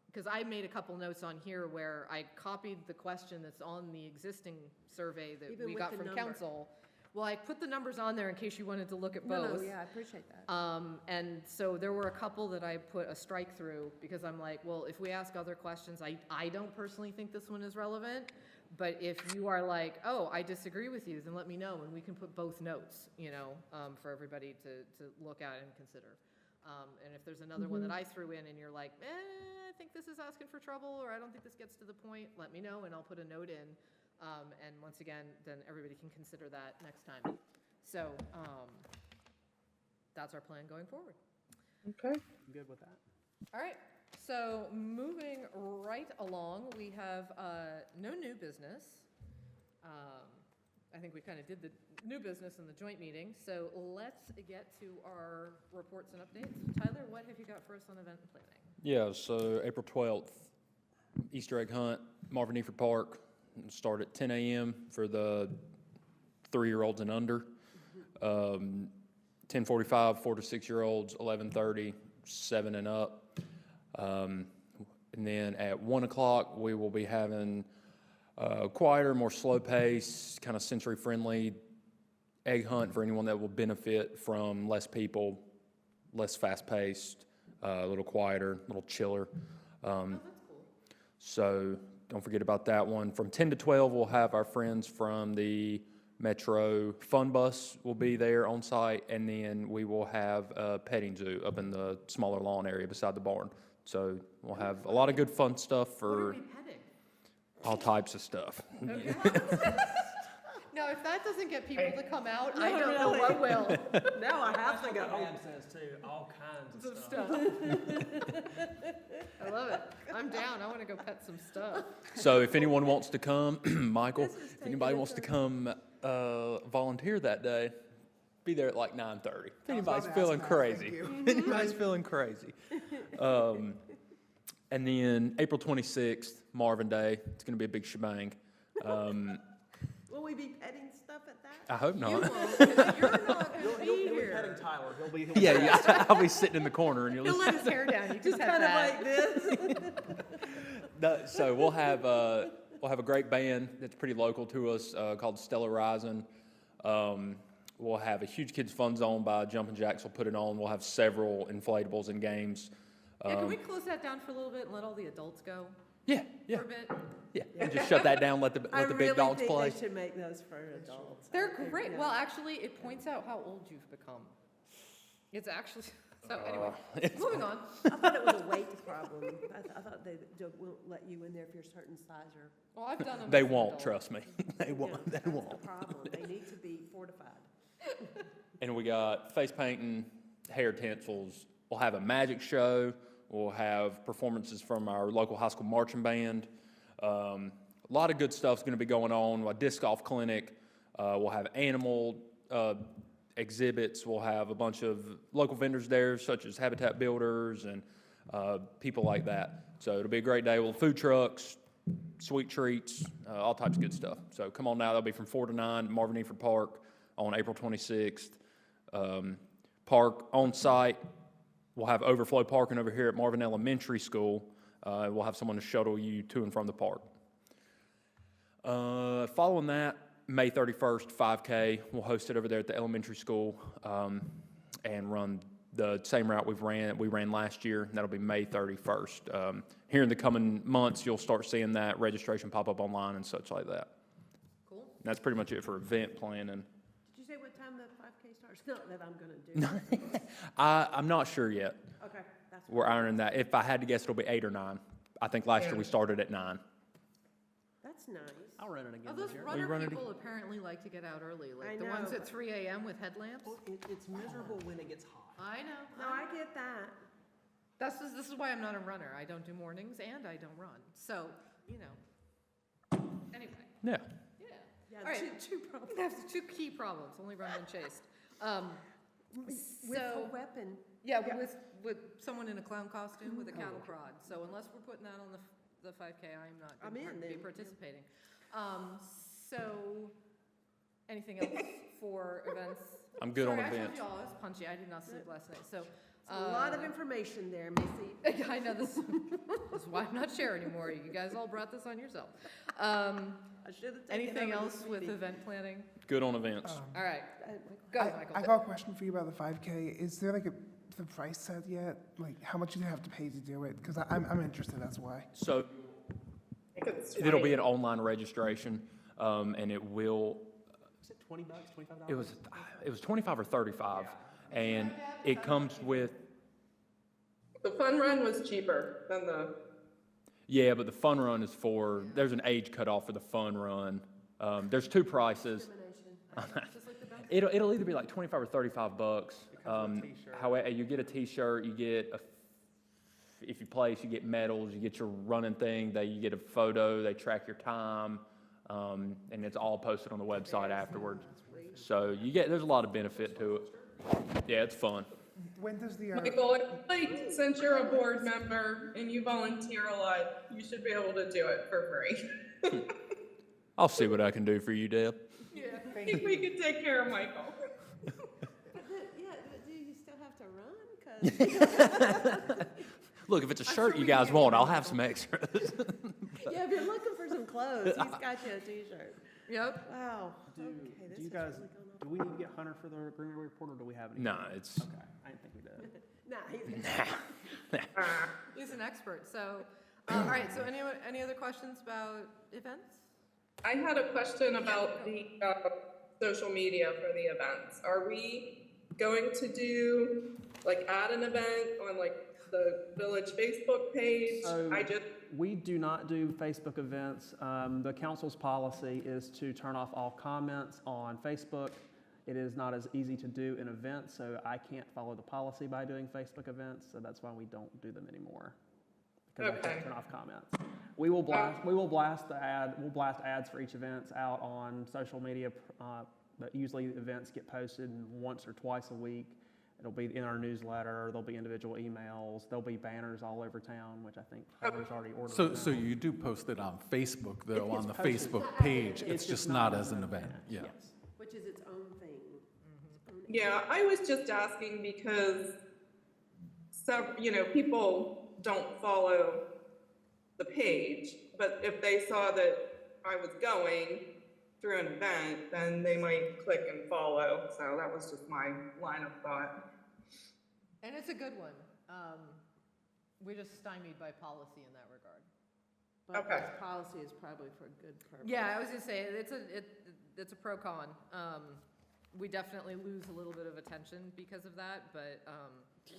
Because I made a couple notes on here where I copied the question that's on the existing survey that Even we with got the from number. council Well, I put the numbers on there in case you wanted to look at No, both. no, yeah, I appreciate that. And so there were a couple that I put a strike through because I'm like, well, if we ask other questions, I don't personally think this one is relevant. But if you are like, oh, I disagree with you, then let me know and we can put both notes, for everybody to look at and consider. And if there's another one that I threw in and you're like, I think this is asking for trouble or I don't think this gets to the point, let me know and I'll put a note in. And once again, then everybody can consider that next time. So that's our plan going forward. Okay. I'm good with that. All right, so moving right along, we have no new business. I think we kind of did the new business in the joint meeting, so let's get to our reports and updates. Tyler, what have you got for us on event and planning? Yeah, so April 12th, Easter egg hunt, Marvin Eford Park. Start at 10 a.m. for the 3-year-olds and under. 10:45, 4 to 6-year-olds, 11:30, 7 and up. And then at 1 o'clock, we will be having quieter, more slow pace, kind of sensory friendly egg hunt for anyone that will benefit from less people, less fast paced, a little quieter, a little chiller. Oh, that's cool. So don't forget about that one. From 10 to 12, we'll have our friends from the Metro Fun Bus will be there on site, and then we will have a petting zoo up in the smaller lawn area beside the barn. So we'll have a lot of good fun stuff What are for we petting? all types of stuff. Okay. Now, if that doesn't get people to come out, I don't know what will. Now I have to go. Pam says too, all kinds of stuff. I love it. I'm down. I want to go pet some stuff. So if anyone wants to come, Michael, if anybody wants to come volunteer that day, be there at like 9:30. If anybody's feeling crazy. If anybody's feeling crazy. And then April 26th, Marvin Day. It's going to be a big shebang. Will we be petting stuff at that? I hope You not. won't, 'cause you're not going to be He'll be here. petting Tyler. He'll be Yeah, I'll be sitting in the corner and you'll He'll let his hair down. You can Just pet kind of that. like this? No, so we'll have a great band that's pretty local to us called Stellar Rising. We'll have a huge kids fun zone by Jumpin' Jacks. Will put it on. We'll have several inflatables and games. Yeah, can we close that down for a little bit and let all the adults go Yeah, for a bit? yeah. And just shut that down. Let the big dogs play. I really think they should make those for adults. They're great. Well, actually, it points out how old you've become. It's actually, so anyway, moving on. I thought it was a weight problem. I thought they won't let you in there if you're a certain size or. Well, I've done them. They as an won't. adult. Trust me. They won't. They That's the won't. problem. They need to be fortified. And we got face painting, hair tinsels. We'll have a magic show. We'll have performances from our local high school marching band. A lot of good stuff's going to be going on. A disc golf clinic. We'll have animal exhibits. We'll have a bunch of local vendors there, such as Habitat Builders and people like that. So it'll be a great day. We'll have food trucks, sweet treats, all types of good stuff. So come on now. That'll be from 4 to 9 at Marvin Eford Park on April 26th. Park on site. We'll have overflow parking over here at Marvin Elementary School. We'll have someone to shuttle you to and from the park. Following that, May 31st, 5K. We'll host it over there at the elementary school and run the same route we ran last year. And that'll be May 31st. Here in the coming months, you'll start seeing that registration pop up online and such like that. Cool. And that's pretty much it for event planning. Did you say what time the 5K starts? Not that I'm going to do. I'm not sure yet. Okay, that's. We're ironing that. If I had to guess, it'll be 8 or 9. I think last year we started at 9. That's nice. I'll run it again Oh, this those year. runner running people apparently like to get out early, I like the ones know. at 3 a.m. with headlamps. Well, it's miserable when it gets hot. I know. No, I get that. This is why I'm not a runner. I don't do mornings and I don't run. So, anyway. Yeah. Yeah. Yeah, All right. two problems. That's two key problems, only run when chased. With So- a weapon. Yeah, with someone in a clown costume with a cattle prod. So unless we're putting that on the 5K, I'm not I'm going in to be then, yeah. participating. So, anything else for events? I'm good on Sorry, events. I told you all I was punchy. I did not sleep last night. So, A lot of information there, Missy. I know this, this is why I'm not chair anymore. You guys all brought this on yourself. I should have taken Anything over else this with meeting. event planning? Good on events. All right, go, Michael. I got a question for you about the 5K. Is there like the price set yet? Like, how much do you have to pay to do it? Because I'm interested, that's why. So It's it'll be an online registration, and it will, Is it $20, $25? it was 25 or 35, and it comes with, The fun run was cheaper than the, yeah, but the fun run is for, there's an age cutoff for the fun run. There's two prices. It'll either be like 25 or 35 bucks. However, you get a T-shirt, you get if you place, you get medals, you get your running thing. You get a photo. They track your time, and it's all posted on the website afterwards. So there's a lot of benefit to it. Yeah, it's fun. When does the, Michael, like, since you're a board member and you volunteer a lot, you should be able to do it for free. I'll see what I can do for you, Deb. I think we could take care of Michael. Yeah, but do you still have to run? 'Cause Look, if it's a shirt you guys want, I'll have some extras. yeah, if you're looking for some clothes, he's got you a T-shirt. Yep. Wow. Do Okay, this you is guys, really going do we need to get Hunter for the Greenway report, or do we have any? No, it's, Okay, I didn't think we did. Nah, He's an expert, so, all right, so any other questions about events? I had a question about the social media for the events. Are we going to do, like, add an event on, like, the village Facebook page? So- I just, We do not do Facebook events. The council's policy is to turn off all comments on Facebook. It is not as easy to do an event, so I can't follow the policy by doing Facebook events, so that's why we don't do them anymore. Because I Okay. can't turn off comments. We will blast ads for each events out on social media, but usually events get posted once or twice a week. It'll be in our newsletter, there'll be individual emails, there'll be banners all over town, which I think Tyler's already ordered. So you do post it on Facebook, though, on the It's posted. Facebook page? It's just not as an event, yeah. Yes. which is its own thing. yeah, I was just asking because people don't follow the page, but if they saw that I was going through an event, then they might click and follow. So that was just my line of thought. And it's a good one. We're just stymied by policy in that regard. But Okay. this policy is probably for a good purpose. Yeah, I was gonna say, it's a pro-con. We definitely lose a little bit of attention because of that, but,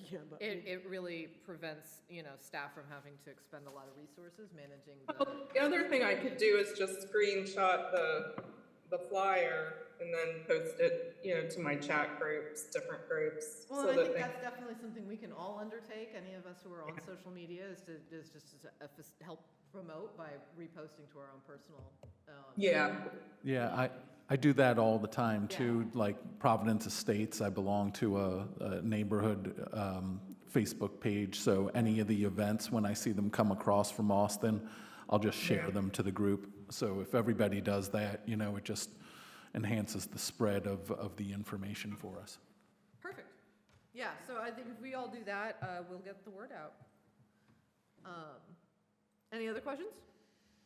Yeah, but it really prevents, staff from having to expend a lot of resources managing the. The other thing I could do is just screenshot the flyer and then post it, to my chat groups, different groups. Well, so and I that think they- that's definitely something we can all undertake, any of us who are on social media, is just to help promote by reposting to our own personal. Yeah. Yeah, I do that all the time, too. Like Providence Estates, I belong to a neighborhood Facebook page, so any of the events, when I see them come across from Austin, I'll just share them to the group. So if everybody does that, it just enhances the spread of the information for us. Perfect. Yeah, so I think if we all do that, we'll get the word out. Any other questions?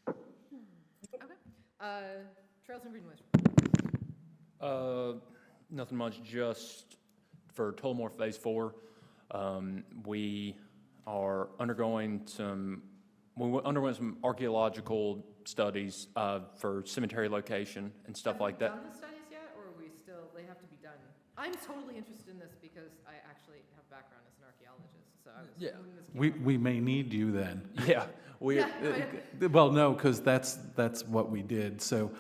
Okay. Trails and Greenways. Nothing much, just for Tullamore Phase 4, we underwent some archaeological studies for cemetery location and stuff like that. Have we done the studies yet, or are we still, they have to be done? I'm totally interested in this because I actually have background as an archeologist, so I was, Yeah. when this came We may need you then. Yeah, Well, no, because that's what we did. So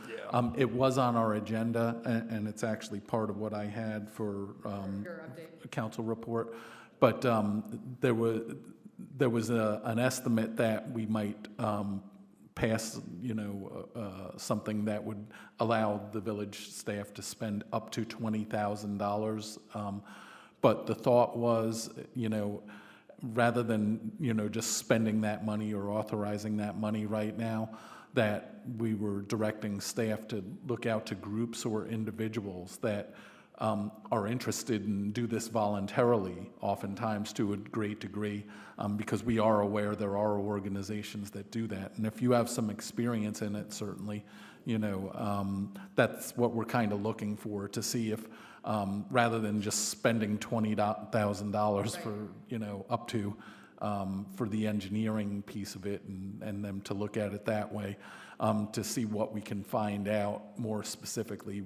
it was on our agenda, and it's actually part of what I had for your update. a council report. But there was an estimate that we might pass, something that would allow the village staff to spend up to $20,000. But the thought was, rather than, just spending that money or authorizing that money right now, that we were directing staff to look out to groups or individuals that are interested and do this voluntarily, oftentimes to a great degree, because we are aware there are organizations that do that. And if you have some experience in it, certainly, that's what we're kind of looking for, to see if, rather than just spending $20,000 for, up to, for the engineering piece of it, and them to look at it that way, to see what we can find out more specifically,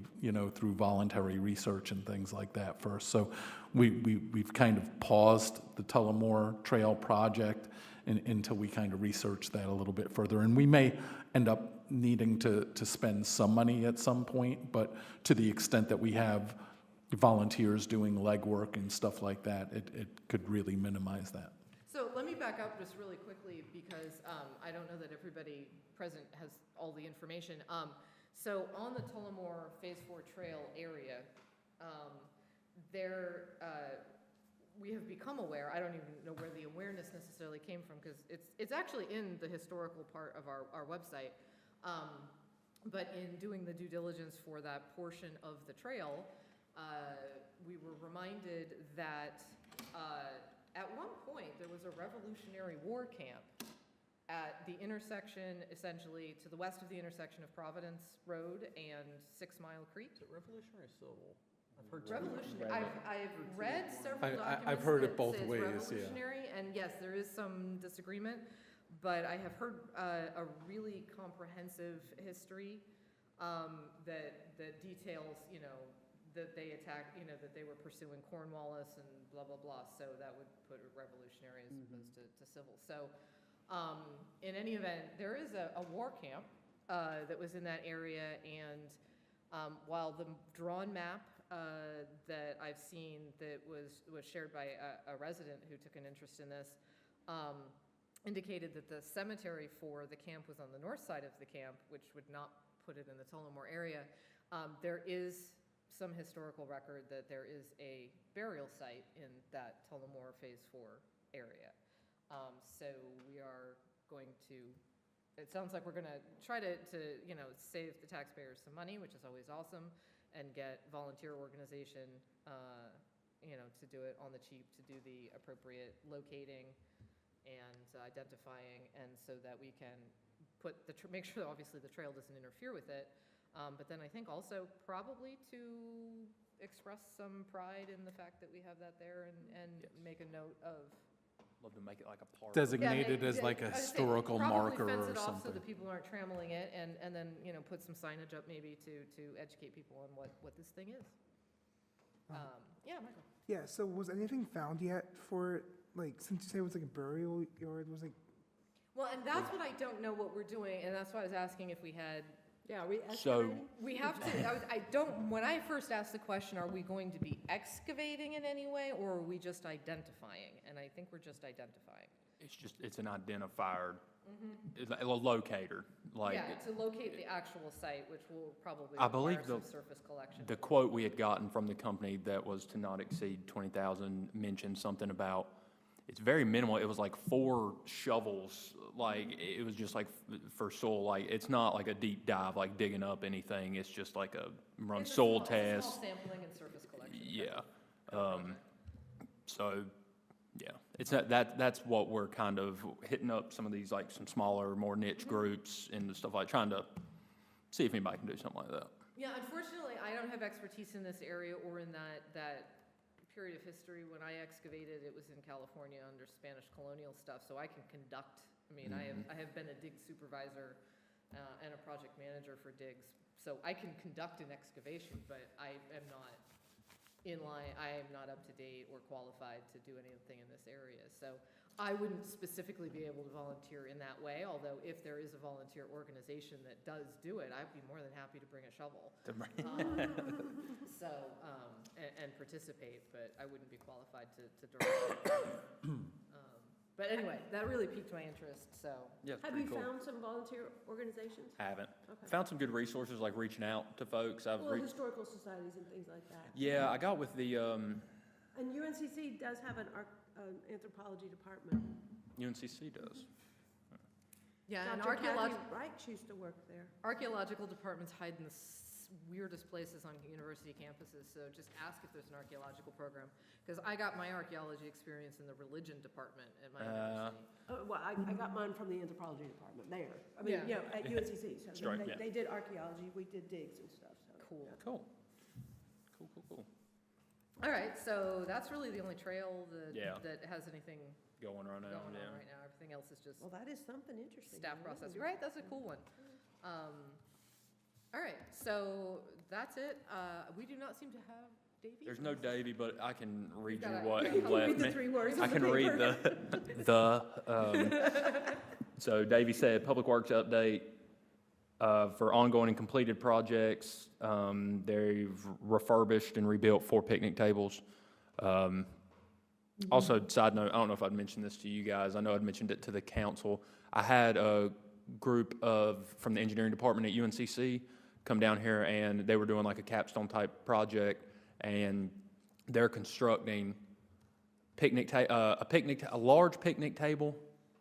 through voluntary research and things like that first. So we've kind of paused the Tullamore Trail project until we kind of research that a little bit further. And we may end up needing to spend some money at some point, but to the extent that we have volunteers doing legwork and stuff like that, it could really minimize that. So let me back up just really quickly, because I don't know that everybody present has all the information. So on the Tullamore Phase 4 Trail area, we have become aware, I don't even know where the awareness necessarily came from, because it's actually in the historical part of our website. But in doing the due diligence for that portion of the trail, we were reminded that at one point there was a Revolutionary War camp at the intersection, essentially to the west of the intersection of Providence Road and 6 Mile Creek. Is it revolutionary or civil? I've heard Revolutionary. I've read several documents I've heard it that both says ways, revolutionary, and yes, there is some disagreement, but I have heard a really comprehensive history that details, that they attacked, that they were pursuing Cornwallis and blah, blah, blah. So that would put it revolutionary as opposed to civil. So in any event, there is a war camp that was in that area. And while the drawn map that I've seen that was shared by a resident who took an interest in this indicated that the cemetery for the camp was on the north side of the camp, which would not put it in the Tullamore area. There is some historical record that there is a burial site in that Tullamore Phase 4 area. So we are going to, it sounds like we're going to try to save the taxpayers some money, which is always awesome, and get volunteer organization, to do it on the cheap, to do the appropriate locating and identifying, and so that we can make sure that obviously the trail doesn't interfere with it. But then I think also probably to express some pride in the fact that we have that there, and Yes. make a note of. Love to make it like a park. Designated as like a historical marker Probably or fence it off so something. that people aren't trammeling it, and then, put some signage up maybe to educate people on what this thing is. Yeah, Michael. Yeah, so was anything found yet for, since you say it was like a burial yard, Well, and that's what I don't know what we're doing, and that's why I was asking if we had. Yeah, are we So- excavating? We have to, when I first asked the question, are we going to be excavating in any way, or are we just identifying? And I think we're just identifying. It's an identifier, it's a locator, like. Yeah, to locate the actual site, which will probably I believe require some surface collection. The quote we had gotten from the company that was to not exceed 20,000 mentioned something about, it's very minimal, it was like 4 shovels, like, it was just like for soil, like, it's not like a deep dive, like digging up anything, it's just like a run It's a soil small test. sampling and surface collection. Yeah, so, yeah, it's that's what we're kind of hitting up some of these, like, some smaller, more niche groups and stuff, like, trying to see if anybody can do something like that. Yeah, unfortunately, I don't have expertise in this area or in that period of history. When I excavated, it was in California under Spanish colonial stuff, so I can conduct. I mean, I have been a dig supervisor and a project manager for digs, so I can conduct an excavation, but I am not in line. I am not up to date or qualified to do anything in this area, so I wouldn't specifically be able to volunteer in that way. Although, if there is a volunteer organization that does do it, I'd be more than happy to bring a shovel. And participate, but I wouldn't be qualified to direct. But anyway, that really piqued my interest, so. Yeah, it's Have pretty you cool. found some volunteer organizations? Haven't. Okay. Found some good resources, like reaching out to folks. I've Well, reached. historical societies and things like that. Yeah, I got with the And UNCC does have an anthropology department. UNCC does. Yeah, and Dr. Kathy archaeological Reich used to work there. archaeological departments hide in the weirdest places on university campuses, so just ask if there's an archaeological program. Because I got my archaeology experience in the religion department at my university. Well, I got mine from the anthropology department there. I mean, Yeah. at UNCC. So That's right, yeah. they did archaeology, we did digs and stuff, so. Cool. Cool. Cool. All right, so that's really the only trail Yeah. that has anything Going right now, going yeah. on right now. Everything else is just Well, that is something interesting. staff you know? process. You're right, that's a cool one. All right, so that's it. We do not seem to have Davey. There's no Davy, but I can read you gotta- what yeah. he Read left the me. 3 words I on the can read paper. So Davey said, Public Works update for ongoing and completed projects. They've refurbished and rebuilt 4 picnic tables. Also, side note, I don't know if I'd mentioned this to you guys. I know I'd mentioned it to the council. I had a group from the engineering department at UNCC come down here, and they were doing like a capstone type project, and they're constructing a large picnic table,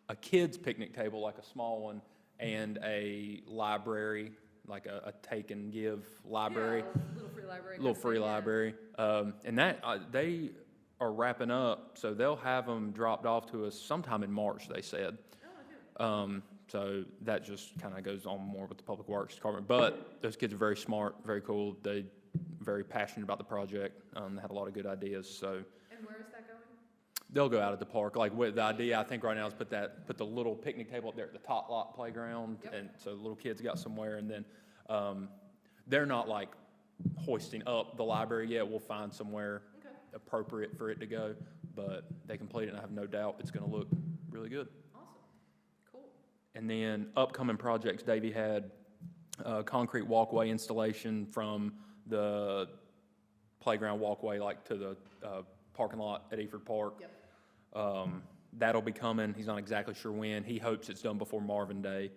a kid's picnic table, like a small one, and a library, like a take and give library. Yeah, a little free library. Little kind of free thing, yeah. library. And that, they are wrapping up, so they'll have them dropped off to us sometime in March, they said. So that just kind of goes on more with the Public Works Department. But those kids are very smart, very cool. They very passionate about the project. They had a lot of good ideas, so. And where is that going? They'll go out at the park. Like, with the idea, I think right now is put the little picnic table up there at the Tot Lot playground. Yep. And so the little kids got somewhere, and then, they're not like hoisting up the library yet. We'll find somewhere Okay. appropriate for it to go, but they complete it, and I have no doubt it's gonna look really good. Awesome. Cool. And then upcoming projects, Davey had concrete walkway installation from the playground walkway, like to the parking lot at Eford Park. Yep. That'll be coming. He's not exactly sure when. He hopes it's done before Marvin Day.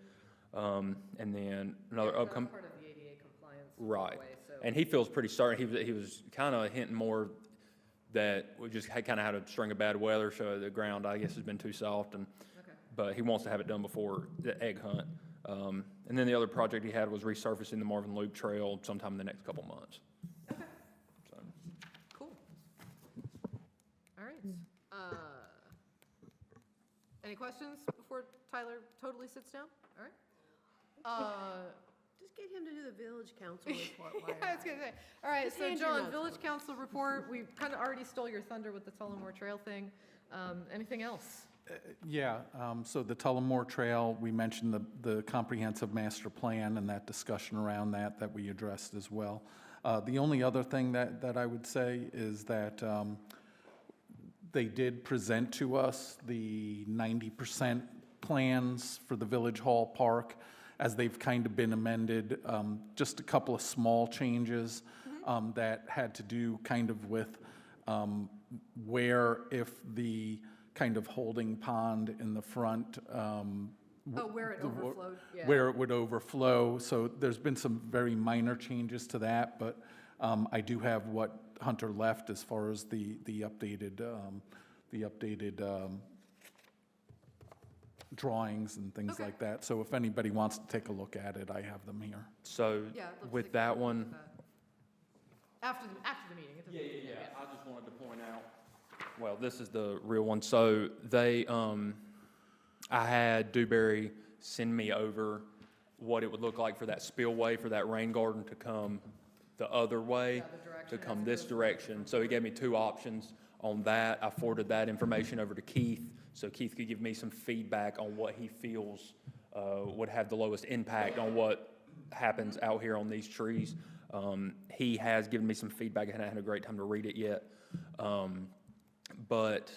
And then another Yeah, upcoming. that's part of the ADA compliance. Right. way, so. And he feels pretty certain. He was kind of hinting more that we just kind of had a string of bad weather, so the ground, I guess, has been too soft. And Okay. but he wants to have it done before the egg hunt. And then the other project he had was resurfacing the Marvin Loop Trail sometime in the next couple months. Okay. So, Cool. All right. Any questions before Tyler totally sits down? All right. Just get him to do the village council report. while I you're was at gonna it. say, all right, Just so hand your John, notes Village over. Council report, we kind of already stole your thunder with the Tullamore Trail thing. Anything else? Yeah, so the Tullamore Trail, we mentioned the comprehensive master plan and that discussion around that we addressed as well. The only other thing that I would say is that they did present to us the 90% plans for the Village Hall Park as they've kind of been amended. Just a couple of small changes that had to do kind of with where if the kind of holding pond in the front. Where it overflowed, yeah. Where it would overflow. So there's been some very minor changes to that, but I do have what Hunter left as far as the updated drawings and things Okay. like that. So if anybody wants to take a look at it, I have them here. so Yeah, I'd love to with take a that look one, at that. After the meeting. It doesn't- I just wanted to point out, well, this is the real one. So they, I had Dewberry send me over what it would look like for that spillway, for that rain garden to come the other way, Yeah, the direction to it come has to this go. direction. So he gave me 2 options on that. I forwarded that information over to Keith, so Keith could give me some feedback on what he feels would have the lowest impact on what happens out here on these trees. He has given me some feedback. I haven't had a great time to read it yet. But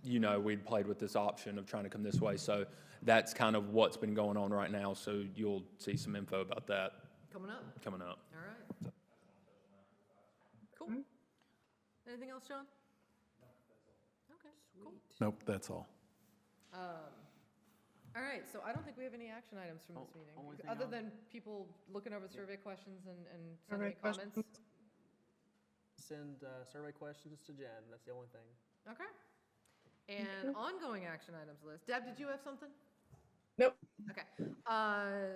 we'd played with this option of trying to come this way. So that's kind of what's been going on right now. So you'll see some info about that Coming up. coming up. All right. Cool. Anything else, John? Okay, cool. Nope, that's all. All right, so I don't think we have any action items from this meeting, only thing other I'll- than people looking over survey questions and sending Survey me comments. Send survey questions to Jen, that's the only thing. Okay. And ongoing action items list. Deb, did you have something? Nope. Okay.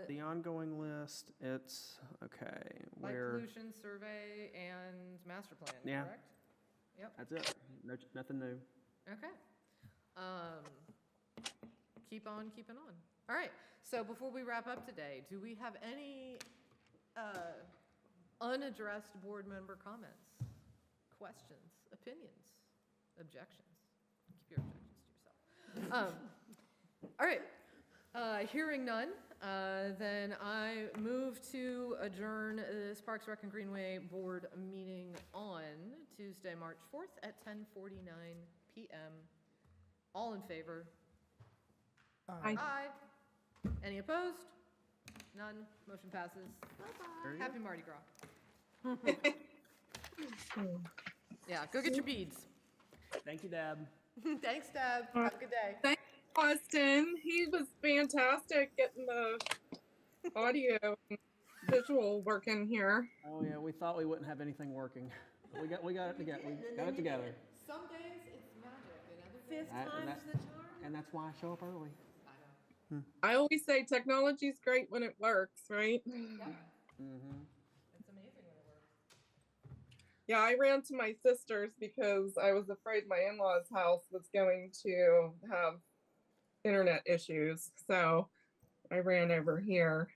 The ongoing list, it's, okay, Light where, pollution survey and master plan, Yeah. correct? Yep, that's it. No, nothing new. okay. Keep on keeping on. All right, so before we wrap up today, do we have any unaddressed board member comments, questions, opinions, objections? Keep your objections to yourself. All right, hearing none, then I move to adjourn this Parks Rec and Greenway Board meeting on Tuesday, March 4th at 10:49 PM. All in favor? Aye. Aye. Any opposed? None. Motion passes. There you go. Happy Mardi Gras. Yeah, go get your beads. Thank you, Deb. Thanks, Deb. Have a good day. Thanks, Austin. He was fantastic getting the audio and visual working here. Oh, yeah, we thought we wouldn't have anything working. We got it together. We got it together. Some days it's magic, and other Fifth days, time's the charm. And that's why I show up early. I know. I always say technology's great when it works, right? Yeah, Mm-hmm. it's amazing when it works. Yeah, I ran to my sister's because I was afraid my in-laws' house was going to have internet issues. So I ran over here.